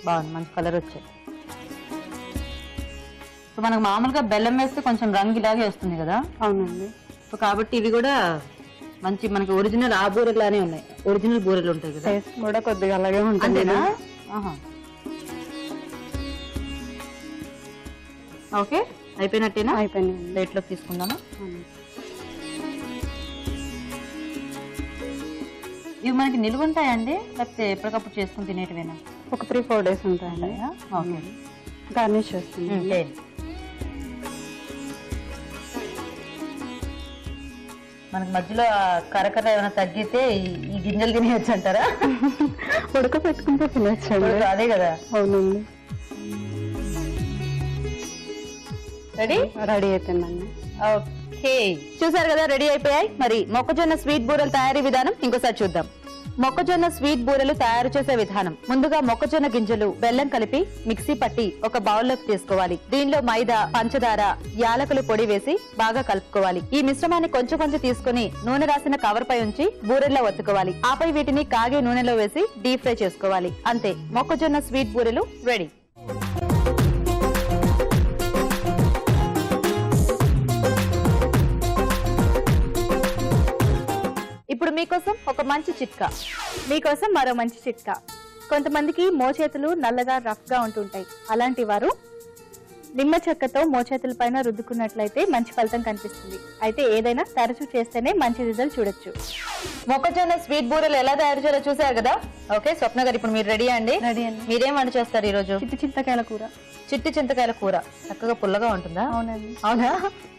బాగుంది, మంచి కలర్ వచ్చాయి. సో మనకు మామూలుగా బెల్లం వేస్తే కొంచెం రంగు ఇలాగే వస్తుంది కదా. అవునండి. సో కాబట్టి ఇవి కూడా మంచి మనకి ఒరిజినల్ ఆ బూరెలు లానే ఉన్నాయి, ఒరిజినల్ బూరెలు ఉంటాయి కదా. టేస్ట్ కూడా కొద్దిగా అలాగే ఉంటుంది. ఓకే, అయిపోయినట్టేనా? అయిపోయినాయి. ప్లేట్లోకి తీసుకుందామా? ఇవి మనకి నిలువ ఉంటాయండి లేకపోతే ఎప్పటికప్పుడు చేసుకుని తినేటివేనా? ఒక 3-4 days ఉంటాయండి. ఓకే. గార్నిష్ చేస్తుంది. మనకి మధ్యలో కరకర ఏమైనా తగ్గితే ఈ గింజలు తినేయచ్చు అంటారా? ఉడకపెట్టుకుంటే తినచ్చండి. అదే కదా. అవునండి. రెడీ అయిపోయిందండి. ఓకే, చూసారు కదా, రెడీ అయిపోయాయి. మరి మొక్కజొన్న స్వీట్ బూరెల తయారీ విధానం ఇంకోసారి చూద్దాం. మొక్కజొన్న స్వీట్ బూరెలు తయారు చేసే విధానం: ముందుగా మొక్కజొన్న గింజలు, బెల్లం కలిపి మిక్సీ పట్టి ఒక బౌల్లోకి తీసుకోవాలి. దీనిలో మైదా, పంచదార, యాలకులు పొడి వేసి బాగా కలుపుకోవాలి. ఈ మిశ్రమాన్ని కొంచెం కొంచెం తీసుకుని నూనె రాసిన కవర్ పై ఉంచి బూరెల్లో ఒత్తుకోవాలి. ఆపై వీటిని కాగే నూనెలో వేసి డీప్ ఫ్రై చేసుకోవాలి. అంతే, మొక్కజొన్న స్వీట్ బూరెలు రెడీ. ఇప్పుడు మీకోసం ఒక మంచి చిట్కా. మీకోసం మరో మంచి చిట్కా. కొంతమందికి మోచేతులు నల్లగా రఫ్ గా ఉంటుంటాయి. అలాంటి వారు నిమ్మ చెక్కతో మోచేతుల పైన రుద్దుకున్నట్లయితే మంచి ఫలితం కనిపిస్తుంది. అయితే ఏదైనా తరచూ చేస్తేనే మంచి రిజల్ట్ చూడొచ్చు. మొక్కజొన్న స్వీట్ బూరెలు ఎలా తయారు చేయాలో చూసారు కదా. ఓకే స్వప్న గారు, ఇప్పుడు మీరు రెడీ అండి? రెడీ అండి. మీరేం వంట చేస్తారు ఈ రోజు? చిట్టి చింతకాయల కూర. చిట్టి చింతకాయల కూర చక్కగా పుల్లగా ఉంటుందా? అవునండి. అవునా?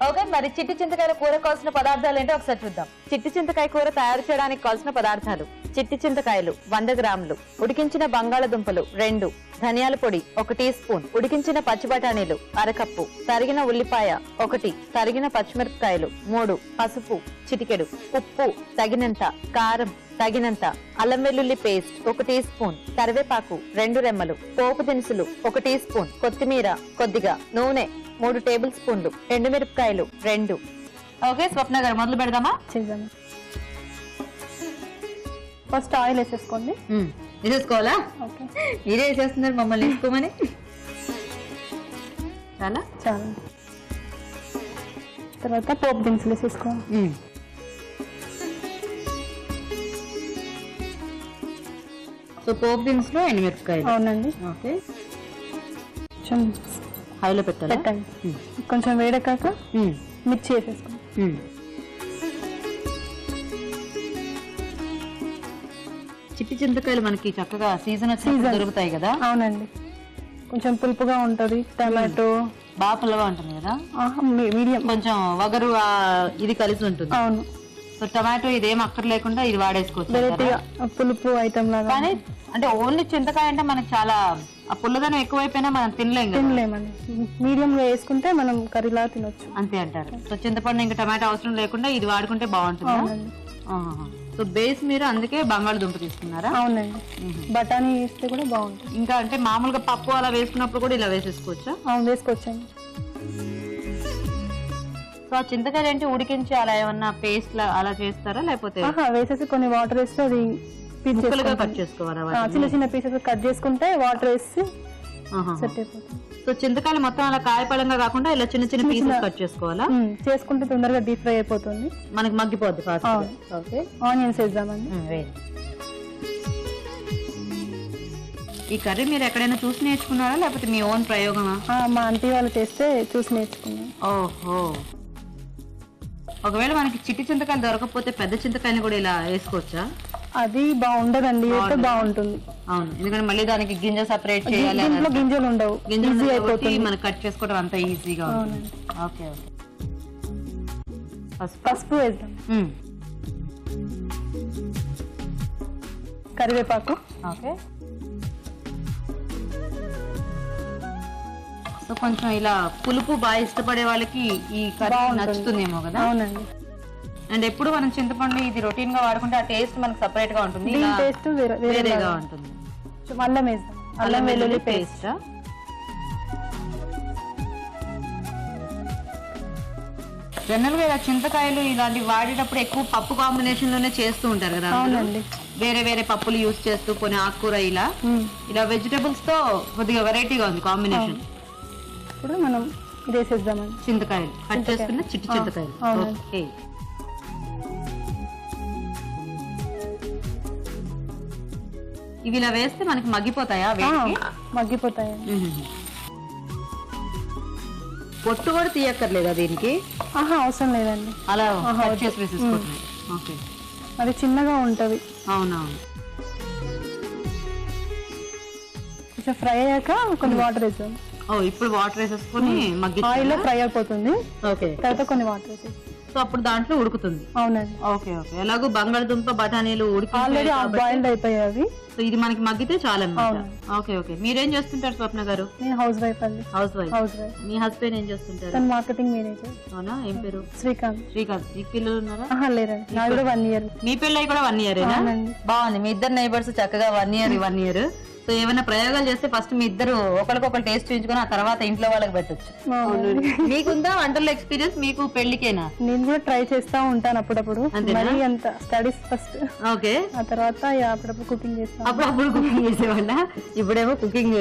ఓకే, మరి చిట్టి చింతకాయల కూర కావాల్సిన పదార్థాలు ఏంటో ఒకసారి చూద్దాం. చిట్టి చింతకాయ కూర తయారు చేయడానికి కావాల్సిన పదార్థాలు: చిట్టి చింతకాయలు 100 గ్రాములు, ఉడికించిన బంగాళదుంపలు 2, ధనియాల పొడి 1 టీ స్పూన్, ఉడికించిన పచ్చి బఠానీలు 1/2 కప్పు, తరిగిన ఉల్లిపాయ 1, తరిగిన పచ్చిమిరపకాయలు 3, పసుపు చిటికెడు, ఉప్పు తగినంత, కారం తగినంత, అల్లం వెల్లుల్లి పేస్ట్ 1 టీ స్పూన్, కరివేపాకు 2 రెమ్మలు, పోపు దినుసులు 1 టీ స్పూన్, కొత్తిమీర కొద్దిగా, నూనె 3 టేబుల్ స్పూన్లు, ఎండుమిరపకాయలు 2. ఓకే స్వప్న గారు, మొదలు పెడదామా? చేద్దాం. ఫస్ట్ ఆయిల్ వేసేసుకోండి. వేసేసుకోవాలా? ఓకే, మీరే వేసేస్తున్నారు మమ్మల్ని వేసుకోమని. చాలా చాలా. తర్వాత పోపు దినుసులు వేసేసుకోండి. సో పోపు దినుసులు, ఎండుమిరపకాయలు. అవునండి. ఓకే, కొంచెం హైలో పెట్టాలి. పెట్టండి. కొంచెం వేడకాక మిర్చి వేసేసుకోండి. చిట్టి చింతకాయలు మనకి చక్కగా సీజన్ వచ్చినప్పుడు దొరుకుతాయి కదా. అవునండి, కొంచెం పులుపుగా ఉంటది. టమాటో బాగా పుల్లగా ఉంటుంది కదా. మీడియం, కొంచెం వగరు ఇది కలిసి ఉంటుంది. అవును. సో టమాటో ఇదేం అక్కర్ లేకుండా ఇది వాడేసుకోవచ్చు వెరైటీగా పులుపు ఐటమ్ లాగా. కానీ అంటే ఓన్లీ చింతకాయ అంటే మనకి చాలా ఆ పుల్లదనం ఎక్కువైపోయినా మనం తినలేమండి. మీడియం గా వేసుకుంటే మనం కర్రీలా తినొచ్చు. అంతే అంటారు. సో చింతపండు ఇంకా టమాటో అవసరం లేకుండా ఇది వాడుకుంటే బాగుంటుంది. అవునండి. సో బేస్ మీరు అందుకే బంగాళదుంప తీసుకున్నారా? అవునండి. బఠానీ వేస్తే కూడా బాగుంటుంది. ఇంకా అంటే మామూలుగా పప్పు అలా వేసుకున్నప్పుడు కూడా ఇలా వేసేసుకోవచ్చా? అవును, వేసుకోవచ్చండి. సో ఆ చింతకాయలు ఏంటి ఉడికించి అలా ఏమన్నా పేస్ట్ అలా చేస్తారా లేకపోతే వేసేసి కొన్ని వాటర్ వేస్తే అది ముక్కలుగా కట్ చేసుకోవాలా? చిన్న చిన్న పీసెస్ కట్ చేసుకుంటే వాటర్ వేసి సెట్ అయిపోతుంది. సో చింతకాయలు మొత్తం అలా కాయపళంగా కాకుండా ఇలా చిన్న చిన్న పీసెస్ కట్ చేసుకోవాలా? చేసుకుంటే తొందరగా డీప్ ఫ్రై అయిపోతుంది, మనకి మగ్గిపోద్ది ఫాస్ట్. ఓకే, ఆనియన్స్ వేద్దామండి. ఈ కర్రీ మీరు ఎక్కడైనా చూసి నేర్చుకున్నారా లేకపోతే మీ ఓన్ ప్రయోగమా? మా ఆంటీ వాళ్ళు చేస్తే చూసి నేర్చుకున్నాం. ఓహో, ఒకవేళ మనకి చిట్టి చింతకాయలు దొరకకపోతే పెద్ద చింతకాయని కూడా ఇలా వేసుకోవచ్చా? అది బాగుండదండి, అయితే బాగుంటుంది. అవును, ఎందుకంటే మళ్ళీ దానికి గింజ సెపరేట్ చేయాలి. గింజలు ఉండవు, గింజలు అయిపోతుంది, మనకి కట్ చేసుకోవడం అంత ఈజీగా ఉంటుంది. ఓకే ఓకే, పసుపు వేద్దాం. కరివేపాకు. ఓకే, సో కొంచెం ఇలా పులుపు బాగా ఇష్టపడే వాళ్ళకి ఈ కర్రీ నచ్చుతుందేమో కదా. అవునండి. అండ్ ఎప్పుడు మనం చింతపండు ఇది రొటీన్ గా వాడుకుంటే ఆ టేస్ట్ మనకి సెపరేట్ గా ఉంటుంది, టేస్ట్ వేరేగా ఉంటుంది. అల్లం వేద్దాం. అల్లం వెల్లుల్లి పేస్ట్. జనరల్ గా ఇలా చింతకాయలు ఇలాంటి వాడేటప్పుడు ఎక్కువ పప్పు కాంబినేషన్ లోనే చేస్తూ ఉంటారు కదా. అవునండి. వేరే వేరే పప్పులు యూజ్ చేస్తూ కొన్ని ఆకుకూర ఇలా వెజిటబుల్స్ తో కొద్దిగా వెరైటీగా ఉంది కాంబినేషన్. ఇప్పుడు మనం ఇది వేసేద్దామండి. చింతకాయలు కట్ చేసుకున్న చిట్టి చింతకాయలు. ఓకే, ఇవి ఇలా వేస్తే మనకి మగ్గిపోతాయా? మగ్గిపోతాయి. పొట్టు కూడా తీయక్కర్లేదా దీనికి? అవసరం లేదండి, అలా కట్ చేసి వేసేసుకోవటం. ఓకే, అది చిన్నగా ఉంటది. అవునవును. కొంచెం ఫ్రై అయ్యాక కొన్ని వాటర్ వేసాం. ఓ ఇప్పుడు వాటర్ వేసేసుకొని ఆయిల్ లో ఫ్రై అయిపోతుంది. ఓకే. తర్వాత కొన్ని వాటర్ వేసేసి. సో అప్పుడు దాంట్లో ఉడుకుతుంది. అవునండి. Okay okay. ఎలాగో బంగాళదుంప బఠానీలు ఆల్రెడీ బాయిల్డ్ అయిపోయాయి అవి. సో ఇది మనకి మగ్గితే చాలన్నమాట. అవును. Okay okay. మీరేం చేస్తుంటారు స్వప్న గారు? నేను హౌస్ వైఫ్ అండి. Housewife. Housewife. మీ హస్బెండ్ ఏం చేస్తుంటారు? తను మార్కెటింగ్ మేనేజర్. అవునా? ఏం పేరు? శ్రీకాంత్. శ్రీకాంత్. మీకు పిల్లలు ఉన్నారా? లేరండి, నాకు కూడా 1 year. మీ పిల్లలు కూడా 1 year ఏనా? అవునండి. బాగుంది. మీ ఇద్దరు నైబర్స్ చక్కగా 1 year. సో ఏమైనా ప్రయోగాలు చేస్తే ఫస్ట్ మీ ఇద్దరు ఒకరికొకరు టేస్ట్ చూపించుకొని ఆ తర్వాత ఇంట్లో వాళ్ళకి పెట్టొచ్చు. మీకుందా వంటల్లో ఎక్స్పీరియన్స్? మీకు పెళ్లికేనా? నేను కూడా ట్రై చేస్తా ఉంటాను అప్పుడప్పుడు. మరి అంత స్టడీస్ ఫస్ట్. ఓకే. ఆ తర్వాత అప్పుడప్పుడు కుకింగ్ చేస్తాను. అప్పుడప్పుడు కుకింగ్ చేసేవాళ్ళ? ఇప్పుడేమో కుకింగ్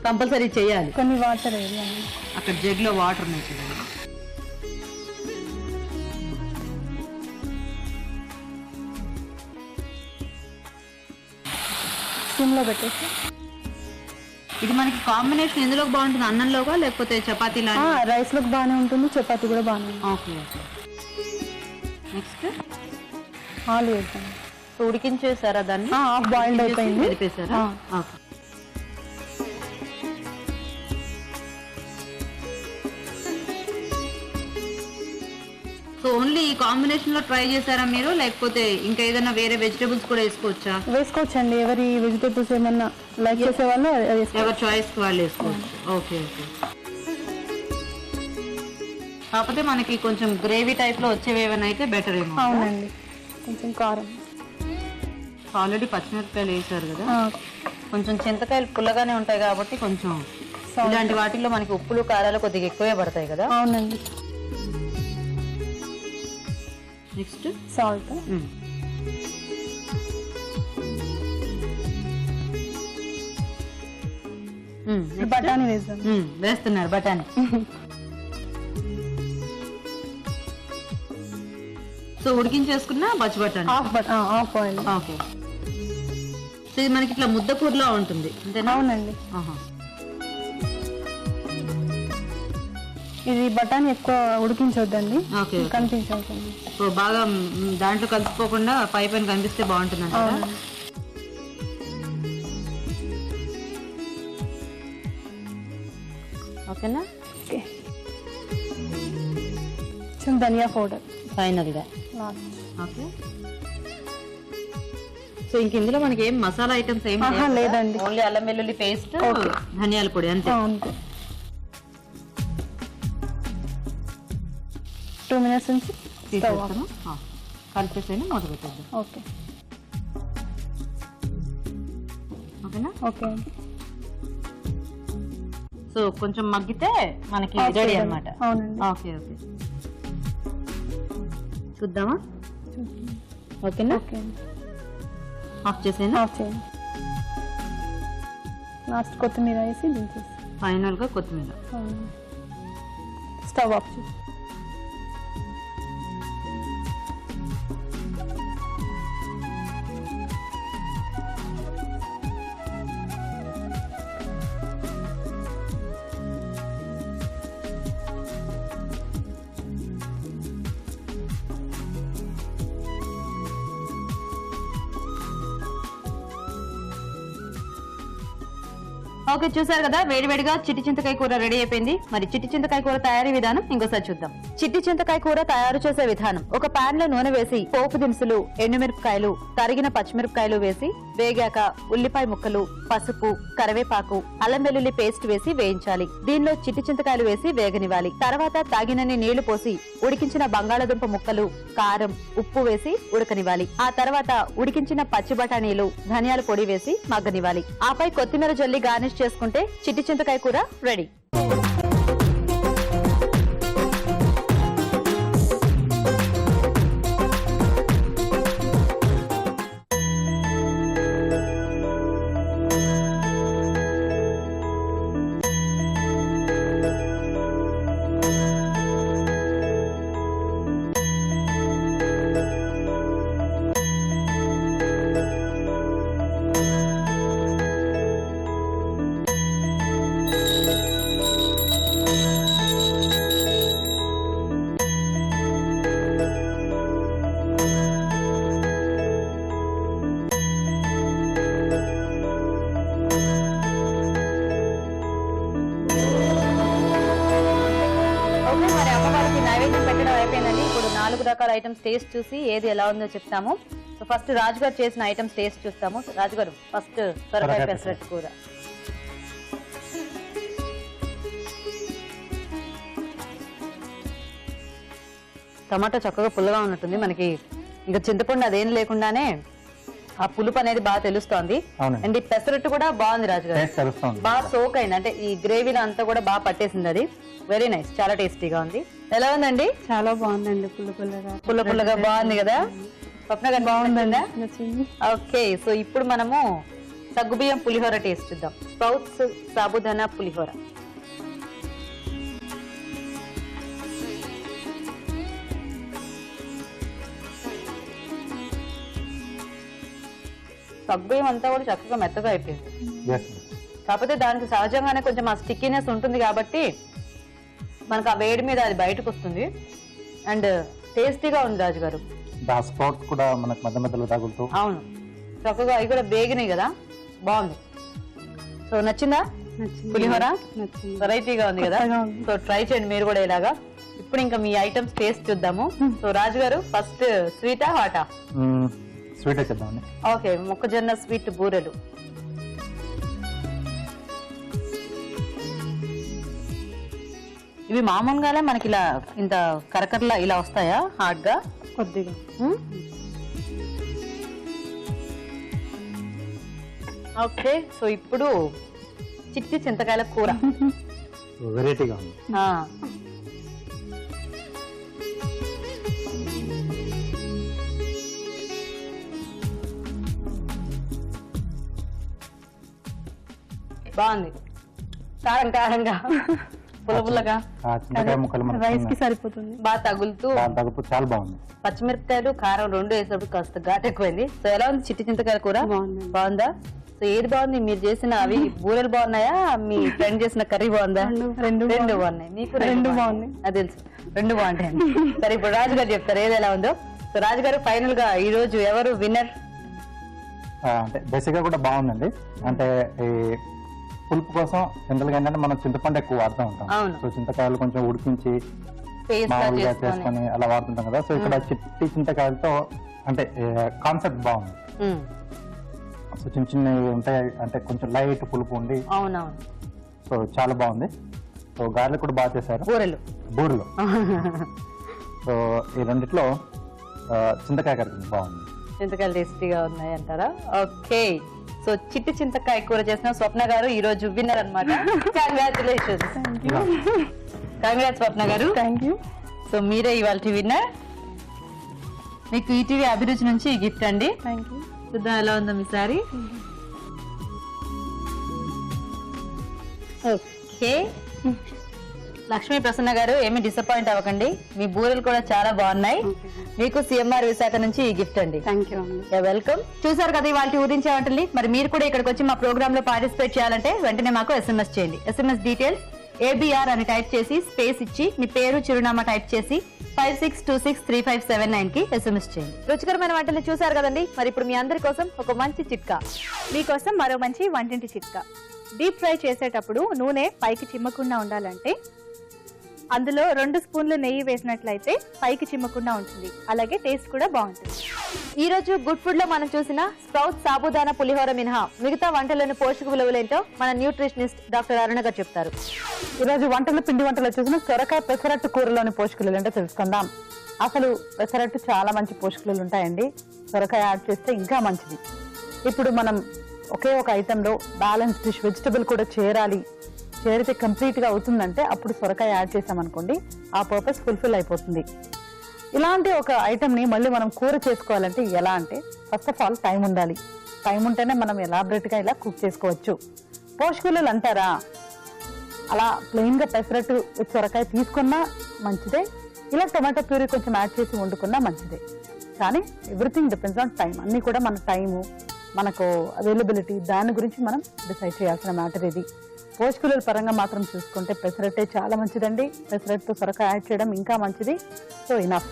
కంపల్సరీ చేయాలి. కొన్ని వాటర్ వేయాలి. అక్కడ జగ్ లో వాటర్ ఉన్నాయి చూడండి. సిమ్ లో పెట్టేసి. ఇది మనకి కాంబినేషన్ ఎందులో బాగుంటుంది? అన్నంలోగా లేకపోతే చపాతీ లాగా? రైస్ లోకి బాగానే ఉంటుంది, చపాతీ కూడా బాగానే ఉంటుంది. Okay okay. నెక్స్ట్ ఆలు వేద్దాం. సో ఉడికించేసారా దాన్ని? హాఫ్ బాయిల్డ్ అయిపోయింది. కలిపేసారా? ఓకే. సో ఓన్లీ ఈ కాంబినేషన్ లో ట్రై చేశారా మీరు, లేకపోతే ఇంకా ఏదైనా వేరే వెజిటేబుల్స్ కూడా వేసుకోవచ్చా? వేసుకోవచ్చండి, ఎవరి వెజిటేబుల్స్ ఏమన్నా లైక్ చేసే వాళ్ళు ఎవరి చాయిస్ వాళ్ళు వేసుకోవచ్చు. Okay okay. కాకపోతే మనకి కొంచెం గ్రేవీ టైప్ లో వచ్చేవి ఏమైనా అయితే బెటర్ ఏమో. అవునండి. కొంచెం కారం. ఆల్రెడీ పచ్చిమిరపకాయలు వేసారు కదా, కొంచెం చింతకాయలు పుల్లగానే ఉంటాయి కాబట్టి కొంచెం ఇలాంటి వాటిల్లో మనకి ఉప్పులు కారాలు కొద్దిగా ఎక్కువే పడతాయి కదా. అవునండి. Next salt. బఠానీ వేద్దాం. వేస్తున్నారు బఠానీ. సో ఉడికించేసుకున్న పచ్చి బఠానీ హాఫ్ బాయిల్. ఓకే. సో ఇది మనకి ఇట్లా ముద్ద కూరలో ఉంటుంది అంతేనా? అవునండి. ఆహా. ఇది బఠానీ ఎక్కువ ఉడికించొద్దండి, ఓకే. కనిపించవుతుంది. సో బాగా దాంట్లో కలిసిపోకుండా పై పైన కనిపిస్తే బాగుంటుంది అంటారా? ఓకేనా? ఓకే. కొంచెం ధనియా పౌడర్ ఫైనల్ గా. ఓకే. సో ఇంక ఇందులో మనకి ఏం మసాలా ఐటమ్స్ ఏం లేదండి, ఓన్లీ అల్లం వెల్లుల్లి పేస్ట్, ధనియాల పొడి అంతే. 2 minutes నుంచి తీసేస్తాను. కలిపేసేయండి, మూత పెట్టేద్దాం. ఓకే. ఓకేనా? ఓకే. సో కొంచెం మగ్గితే మనకి రెడీ అన్నమాట. అవునండి. Okay okay. చూద్దామా? ఓకేనా? ఓకే. ఆఫ్ చేసేనా? ఆఫ్ చేయండి. లాస్ట్ కొత్తిమీర వేసి దించేసి ఫైనల్ గా కొత్తిమీర. స్టవ్ ఆఫ్ చేసి. ఓకే, చూసారు కదా వేడివేడిగా చిట్టి చింతకాయ కూర రెడీ అయిపోయింది. మరి చిట్టి చింతకాయ కూర తయారీ విధానం ఇంకోసారి చూద్దాం. చిట్టి చింతకాయ కూర తయారు చేసే విధానం: ఒక పాన్ లో నూనె వేసి పోపు దినుసులు, ఎండుమిరపకాయలు, తరిగిన పచ్చిమిరపకాయలు వేసి వేగాక ఉల్లిపాయ ముక్కలు, పసుపు, కరివేపాకు, అల్లం వెల్లుల్లి పేస్ట్ వేసి వేయించాలి. దీనిలో చిట్టి చింతకాయలు వేసి వేగనివ్వాలి. తర్వాత తాగినన్ని నీళ్లు పోసి ఉడికించిన బంగాళాదుంప ముక్కలు, కారం, ఉప్పు వేసి ఉడకనివ్వాలి. ఆ తర్వాత ఉడికించిన పచ్చి బఠానీలు, ధనియాల పొడి వేసి మగ్గనివ్వాలి. ఆపై కొత్తిమీర జల్లి గార్నిష్ చేసుకుంటే చిట్టి చింతకాయ కూర రెడీ. పెట్టడం అయిపోయిందండి. ఇప్పుడు 4 రకాల ఐటమ్స్ టేస్ట్ చూసి ఏది ఎలా ఉందో చెప్తాము. సో ఫస్ట్ రాజు గారు చేసిన ఐటమ్స్ టేస్ట్ చూస్తాము. రాజు గారు ఫస్ట్ సొరకాయ పెసరట్టు కూర. టమాటా చక్కగా పుల్లగా ఉన్నట్టుంది. మనకి ఇంకా చింతపండు అదేం లేకుండానే ఆ పులుపు అనేది బాగా తెలుస్తోంది. అండ్ ఈ పెసరట్టు కూడా బాగుంది రాజు గారు, బాగా సోక్ అయింది. అంటే ఈ గ్రేవీలో అంతా కూడా బాగా పట్టేసింది. అది వెరీ నైస్, చాలా టేస్టీగా ఉంది. ఎలా ఉందండి? చాలా బాగుందండి. పుల్ల పుల్లగా బాగుంది కదా. స్వప్న గారు బాగుందండి. ఓకే, సో ఇప్పుడు మనము సగ్గుబియ్యం పులిహోర టేస్ట్ చూద్దాం. స్ప్రౌట్స్ సాబుదానా పులిహోర. సగ్గుబియ్యం అంతా కూడా చక్కగా మెత్తగా అయిపోయింది. కాకపోతే దానికి సహజంగానే కొంచెం ఆ స్టిక్కీనెస్ ఉంటుంది కాబట్టి మనకు ఆ వేడి మీద అది బయటకు వస్తుంది. అండ్ టేస్టీగా ఉంది రాజు గారు. స్ప్రౌట్స్ కూడా మనకు మధ్య మధ్యలో తగులుతూ. అవును, చక్కగా అవి కూడా బేగినాయి కదా, బాగుంది. సో నచ్చిందా పులిహోర? వెరైటీగా ఉంది కదా. సో ట్రై చేయండి మీరు కూడా ఇలాగా. ఇప్పుడు ఇంకా మీ ఐటమ్స్ టేస్ట్ చూద్దాము. సో రాజు గారు ఫస్ట్ స్వీటా హాటా? స్వీట్ చేద్దామండి. ఓకే, మొక్కజొన్న స్వీట్ బూరెలు. ఇవి మామూలుగానే మనకి ఇలా ఇంత కరకరలా ఇలా వస్తాయా హార్డ్ గా? కొద్దిగా. ఓకే, సో ఇప్పుడు చిట్టి చింతకాయల కూర. వెరైటీగా ఉంది. బాగుంది, కారం కారంగా పుల్లగా చింతకాయ ముక్కలు రైస్ కి సరిపోతుంది, బాగా తగులుతూ చాలా బాగుంది. పచ్చిమిరపకాయలు కారం రెండు వేసినప్పుడు కాస్త ఘాటు ఎక్కువైంది. సో ఎలా ఉంది చిట్టి చింతకాయల కూర? బాగుందా? సో ఏది బాగుంది? మీరు చేసిన అవి బూరెలు బాగున్నాయా, మీ ఫ్రెండ్ చేసిన కర్రీ బాగుందా? రెండు బాగున్నాయి. మీకు రెండు బాగున్నాయి. అది తెలుసు, రెండు బాగుంటాయి. సరే, ఇప్పుడు రాజు గారు చెప్తారు ఏది ఎలా ఉందో. సో రాజు గారు ఫైనల్ గా ఈ రోజు ఎవరు విన్నర్? అంటే బేసిక్ గా కూడా బాగుందండి. అంటే ఈ పులుపు కోసం జనరల్ గా ఏంటంటే మనం చింతపండు ఎక్కువ వాడుతూ ఉంటాం. సో చింతకాయలు కొంచెం ఉడికించి మామూలుగా చేసుకొని అలా వాడుతుంటాం కదా. సో ఇక్కడ చిట్టి చింతకాయలతో అంటే కాన్సెప్ట్ బాగుంది. సో చిన్న చిన్నవి ఉంటాయి, అంటే కొంచెం లైట్ పులుపు ఉండి. అవునవును, సో చాలా బాగుంది. సో గారెలు కూడా బాగా చేశారు, బూరెలు. సో ఈ రెండిట్లో చింతకాయ కర్రీ బాగుంది. చింతకాయలు టేస్టీగా ఉన్నాయి అంటారా? ఓకే, సో చిట్టి చింతకాయ కూర చేసిన స్వప్న గారు ఈ రోజు విన్నర్ అన్నమాట. కంగ్రాచులేషన్స్. కంగ్రాట్స్ స్వప్న గారు. Thank you. సో మీరే ఇవాళ విన్నర్. మీకు ఈటీవీ అభిరుచి నుంచి ఈ గిఫ్ట్ అండి. Thank you. చూద్దాం ఎలా ఉందో మీ సారీ. ఓకే, లక్ష్మీ ప్రసన్న గారు ఏమి డిసప్పాయింట్ అవ్వకండి, మీ బూరెలు కూడా చాలా బాగున్నాయి. మీకు సిఎంఆర్ విశాఖ నుంచి ఈ గిఫ్ట్ అండి. Thank you. వెల్కమ్. చూసారు కదా ఇవాళ ఊరించే వంటల్ని. మరి మీరు కూడా ఇక్కడికి వచ్చి మా ప్రోగ్రామ్ లో పార్టిసిపేట్ చేయాలంటే వెంటనే మాకు SMS చేయండి. SMS డీటెయిల్స్ ABR అని టైప్ చేసి స్పేస్ ఇచ్చి మీ పేరు చిరునామా టైప్ చేసి 56263579 కి SMS చేయండి. రుచికరమైన వంటలు చూసారు కదండి. మరి ఇప్పుడు మీ అందరి కోసం ఒక మంచి చిట్కా. మీకోసం మరో మంచి వంటింటి చిట్కా. డీప్ ఫ్రై చేసేటప్పుడు నూనె పైకి చిమ్మకుండా ఉండాలంటే అందులో 2 స్పూన్లు నెయ్యి వేసినట్లయితే పైకి చిమ్మకుండా ఉంటుంది, అలాగే టేస్ట్ కూడా బాగుంటుంది. ఈ రోజు గుడ్ ఫుడ్ లో మనం చూసిన స్ప్రౌట్ సాబుదానా పులిహోర మినహా మిగతా వంటలోని పోషక విలువలేంటో మన న్యూట్రిషనిస్ట్ డాక్టర్ అరుణ గారు చెప్తారు. ఈ రోజు పిండి వంటలు చూసిన సొరకాయ పెసరట్టు కూరలోని పోషకులు ఏంటో తెలుసుకుందాం. అసలు పెసరట్టు చాలా మంచి పోషకులు ఉంటాయండి. సొరకాయ యాడ్ చేస్తే ఇంకా మంచిది. ఇప్పుడు మనం ఒకే ఒక ఐటెంలో బ్యాలెన్స్ డిష్ వెజిటబుల్ కూడా చేరితే కంప్లీట్ గా అవుతుందంటే అప్పుడు సొరకాయ యాడ్ చేసామనుకోండి, ఆ పర్పస్ ఫుల్ఫిల్ అయిపోతుంది. ఇలాంటి ఒక ఐటమ్ ని మళ్ళీ మనం కూర చేసుకోవాలంటే ఎలా అంటే ఫస్ట్ ఆఫ్ ఆల్ టైం ఉండాలి. టైం ఉంటేనే మనం ఎలాబరేట్ గా ఇలా కుక్ చేసుకోవచ్చు. పోషకులు అంటారా, అలా ప్లెయిన్ గా పెసరట్టు సొరకాయ తీసుకున్నా మంచిదే, ఇలా టొమాటో ప్యూరీ కొంచెం యాడ్ చేసి వండుకున్నా మంచిదే. కానీ ఎవ్రీథింగ్ డిపెండ్స్ ఆన్ టైం. అన్ని కూడా మన టైము, మనకు అవైలబిలిటీ, దాని గురించి మనం డిసైడ్ చేయాల్సిన మ్యాటర్ ఇది. పోషకుల పరంగా మాత్రం చూసుకుంటే పెసరట్టే చాలా మంచిదండి. పెసరట్టు సొరకాయ యాడ్ చేయడం ఇంకా మంచిది. So enough.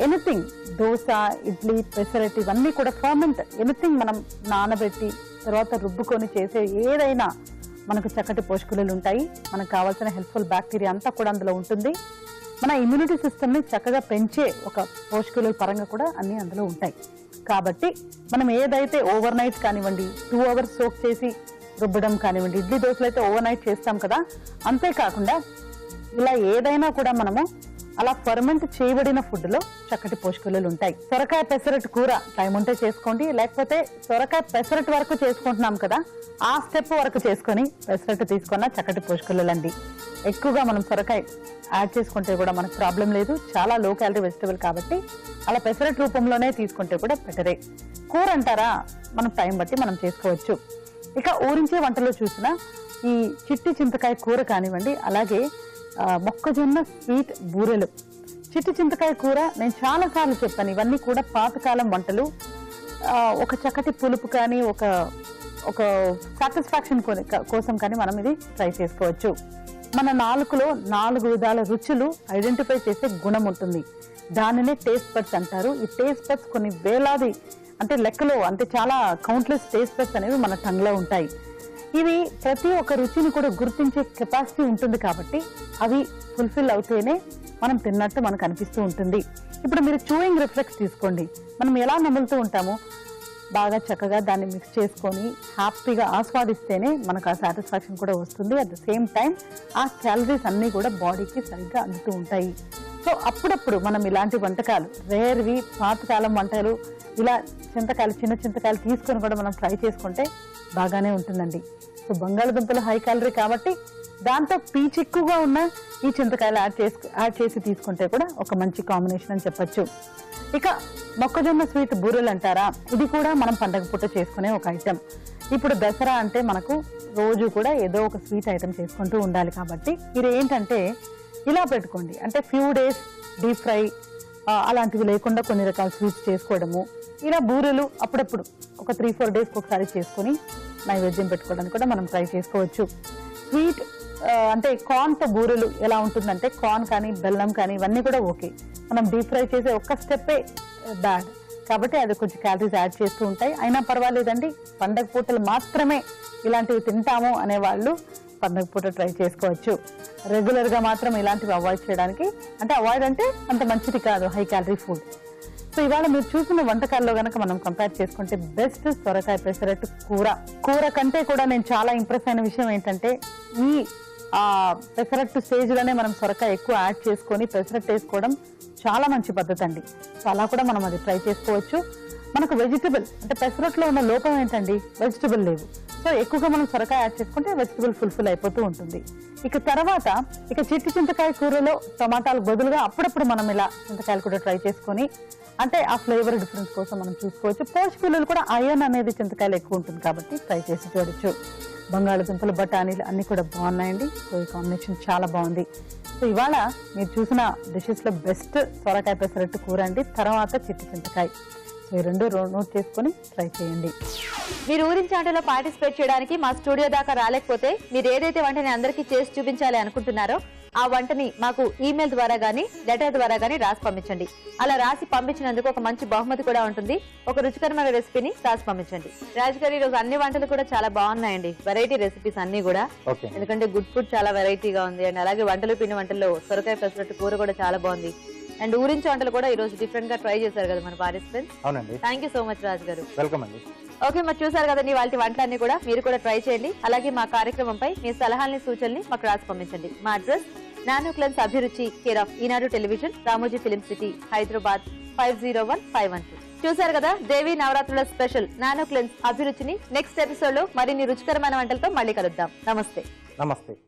Anything, dosa, idli, pesarattu ఇవన్నీ కూడా ఫర్మెంట్, ఎనీథింగ్ మనం నానబెట్టి తర్వాత రుబ్బుకొని చేసే ఏదైనా మనకు చక్కటి పోషకులు ఉంటాయి. మనకు కావాల్సిన హెల్ప్ఫుల్ బ్యాక్టీరియా అంతా కూడా అందులో ఉంటుంది. మన ఇమ్యూనిటీ సిస్టమ్ని చక్కగా పెంచే ఒక పోషకాల పరంగా కూడా అన్ని అందులో ఉంటాయి. కాబట్టి మనం ఏదైతే ఓవర్ నైట్ కానివ్వండి 2 hours సోక్ చేసి రుబ్బడం కానివ్వండి, ఇడ్లీ దోశలు అయితే ఓవర్ నైట్ చేస్తాం కదా, అంతేకాకుండా ఇలా ఏదైనా కూడా మనము అలా ఫర్మెంట్ చేయబడిన ఫుడ్ లో చక్కటి పోషకాలు ఉంటాయి. సొరకాయ పెసరట్టు కూర టైం ఉంటే చేసుకోండి, లేకపోతే సొరకాయ పెసరట్టు వరకు చేసుకుంటున్నాం కదా, ఆ స్టెప్ వరకు చేసుకొని పెసరట్టు తీసుకున్న చక్కటి పోషకాలు అండి. ఎక్కువగా మనం సొరకాయ యాడ్ చేసుకుంటే కూడా మనకు ప్రాబ్లం లేదు, చాలా లో క్యాలరీ వెజిటబుల్ కాబట్టి అలా పెసరట్టు రూపంలోనే తీసుకుంటే కూడా బెటరే. కూర అంటారా, మనం టైం బట్టి మనం చేసుకోవచ్చు. ఇక ఊరించే వంటలో చూసిన ఈ చిట్టి చింతకాయ కూర కానివ్వండి, అలాగే మొక్కజొన్న స్వీట్ బూరెలు. చిట్టి చింతకాయ కూర నేను చాలా సార్లు చెప్పాను, ఇవన్నీ కూడా పాతకాలం వంటలు. ఒక చక్కటి పులుపు కానీ ఒక సాటిస్ఫాక్షన్ కోసం కానీ మనం ఇది ట్రై చేసుకోవచ్చు. మన నాలుకలో 4 విధాల రుచులు ఐడెంటిఫై చేసే గుణం ఉంటుంది, దానినే టేస్ట్ బడ్స్ అంటారు. ఈ టేస్ట్ బడ్స్ కొన్ని వేలాది, అంటే లెక్కలో, అంటే చాలా కౌంట్లెస్ టేస్ట్ బడ్స్ అనేవి మన టంగ్లో ఉంటాయి. ఇవి ప్రతి ఒక్క రుచిని కూడా గుర్తించే కెపాసిటీ ఉంటుంది కాబట్టి అవి ఫుల్ఫిల్ అవుతేనే మనం తిన్నట్టు మనకు అనిపిస్తూ ఉంటుంది. ఇప్పుడు మీరు చూయింగ్ రిఫ్లెక్స్ తీసుకోండి, మనం ఎలా నములుతూ ఉంటామో బాగా చక్కగా దాన్ని మిక్స్ చేసుకొని హ్యాపీగా ఆస్వాదిస్తేనే మనకు ఆ సాటిస్ఫాక్షన్ కూడా వస్తుంది. అట్ ద సేమ్ టైం ఆ క్యాలరీస్ అన్నీ కూడా బాడీకి సరిగ్గా అందుతూ ఉంటాయి. సో అప్పుడప్పుడు మనం ఇలాంటి వంటకాలు, రేర్వి పాతకాలం వంటలు, ఇలా చింతకాయలు, చిన్న చింతకాయలు తీసుకొని కూడా మనం ట్రై చేసుకుంటే బాగానే ఉంటుందండి. సో బంగాళదుంపలు హై క్యాలరీ కాబట్టి దాంతో పీచు ఎక్కువగా ఉన్న ఈ చింతకాయలు యాడ్ చేసి తీసుకుంటే కూడా ఒక మంచి కాంబినేషన్ అని చెప్పొచ్చు. ఇక మొక్కజొన్న స్వీట్ బూరెలు అంటారా, ఇది కూడా మనం పండగ పూట చేసుకునే ఒక ఐటెం. ఇప్పుడు దసరా అంటే మనకు రోజు కూడా ఏదో ఒక స్వీట్ ఐటెం చేసుకుంటూ ఉండాలి కాబట్టి మీరు ఏంటంటే ఇలా పెట్టుకోండి, అంటే ఫ్యూ డేస్ డీప్ ఫ్రై అలాంటివి లేకుండా కొన్ని రకాల స్వీట్స్ చేసుకోవడము. ఇలా బూరెలు అప్పుడప్పుడు ఒక 3-4 డేస్కి ఒకసారి చేసుకొని నైవేద్యం పెట్టుకోవడానికి కూడా మనం ట్రై చేసుకోవచ్చు. స్వీట్ అంటే కార్న్తో బూరెలు ఎలా ఉంటుందంటే, కార్న్ కానీ బెల్లం కానీ ఇవన్నీ కూడా ఓకే, మనం డీప్ ఫ్రై చేసే ఒక్క స్టెప్పే బ్యాడ్ కాబట్టి అది కొంచెం క్యాలరీస్ యాడ్ చేస్తూ ఉంటాయి. అయినా పర్వాలేదండి, పండగ పూటలు మాత్రమే ఇలాంటివి తింటాము అనేవాళ్ళు పండగ పూట ట్రై చేసుకోవచ్చు. రెగ్యులర్గా మాత్రం ఇలాంటివి అవాయిడ్ చేయడానికి, అంటే అవాయిడ్ అంటే అంత మంచిది కాదు, హై క్యాలరీ ఫుడ్. సో ఇవాళ మీరు చూసిన వంటకాల్లో కనుక మనం కంపేర్ చేసుకుంటే బెస్ట్ సొరకాయ పెసరట్టు కూర కంటే కూడా నేను చాలా ఇంప్రెస్ అయిన విషయం ఏంటంటే, ఈ పెసరట్టు స్టేజ్లోనే మనం సొరకాయ ఎక్కువ యాడ్ చేసుకొని పెసరట్టు వేసుకోవడం చాలా మంచి పద్ధతి అండి. సో అలా కూడా మనం అది ట్రై చేసుకోవచ్చు. మనకు వెజిటబుల్ అంటే పెసరట్లో ఉన్న లోపం ఏంటండి, వెజిటబుల్ లేవు. సో ఎక్కువగా మనం సొరకాయ యాడ్ చేసుకుంటే వెజిటబుల్ ఫుల్ఫిల్ అయిపోతూ ఉంటుంది. ఇక తర్వాత చిట్టి చింతకాయ కూరలో టమాటాలు బదులుగా అప్పుడప్పుడు మనం ఇలా చింతకాయలు కూడా ట్రై చేసుకొని, అంటే ఆ ఫ్లేవర్ డిఫరెన్స్ కోసం మనం చూసుకోవచ్చు. పోషకాలు కూడా ఐరన్ అనేది చింతకాయలు ఎక్కువ ఉంటుంది కాబట్టి ట్రై చేసి చూడొచ్చు. బంగాళదుంపలు, బఠానీలు అన్ని కూడా బాగున్నాయండి. సో ఈ కాంబినేషన్ చాలా బాగుంది. సో ఇవాళ మీరు చూసిన డిషెస్లో బెస్ట్ సొరకాయ పెసరట్టు కూర అండి, తర్వాత చిట్టి చింతకాయ. సో ఈ రెండు నోట్ చేసుకొని ట్రై చేయండి. మీరు ఊరించే వంటలో పార్టిసిపేట్ చేయడానికి మా స్టూడియో దాకా రాలేకపోతే మీరు ఏదైతే వంటని అందరికీ చేసి చూపించాలి అనుకుంటున్నారో ఆ వంటని మాకు ఈమెయిల్ ద్వారా గానీ లెటర్ ద్వారా గానీ రాసి పంపించండి. అలా రాసి పంపించినందుకు ఒక మంచి బహుమతి కూడా ఉంటుంది. ఒక రుచికరమైన రెసిపీని రాసి పంపించండి. రాజు గారు, ఈరోజు అన్ని వంటలు కూడా చాలా బాగున్నాయండి, వెరైటీ రెసిపీస్ అన్ని కూడా. ఎందుకంటే గుడ్ ఫుడ్ చాలా వెరైటీగా ఉంది. అండ్ అలాగే వంటలు పిండి వంటల్లో సొరకాయ పెసరట్టు కూర కూడా చాలా బాగుంది. అండ్ ఊరించే వంటలు కూడా ఈ రోజు డిఫరెంట్ గా ట్రై చేశారు కదా మన పార్టిసిపెంట్స్. అవునండి, థ్యాంక్ యూ సో మచ్ రాజు గారు. వెల్కమ్ అండి. ఓకే, మరి చూసారు కదండి వాళ్ళ వంటలన్నీ కూడా. మీరు కూడా ట్రై చేయండి. అలాగే మా కార్యక్రమంపై మీ సలహాలని సూచనల్ని మాకు రాసి పంపించండి. మా అడ్రస్ నానో క్లెన్స్ అభిరుచి, care of Eenadu television, Ramoji film city, Hyderabad 501512. చూసారు కదా దేవి నవరాత్రుల స్పెషల్ నానో క్లెన్స్ అభిరుచిని. నెక్స్ట్ ఎపిసోడ్ లో మరిన్ని రుచికరమైన వంటలతో మళ్ళీ కలుద్దాం. నమస్తే.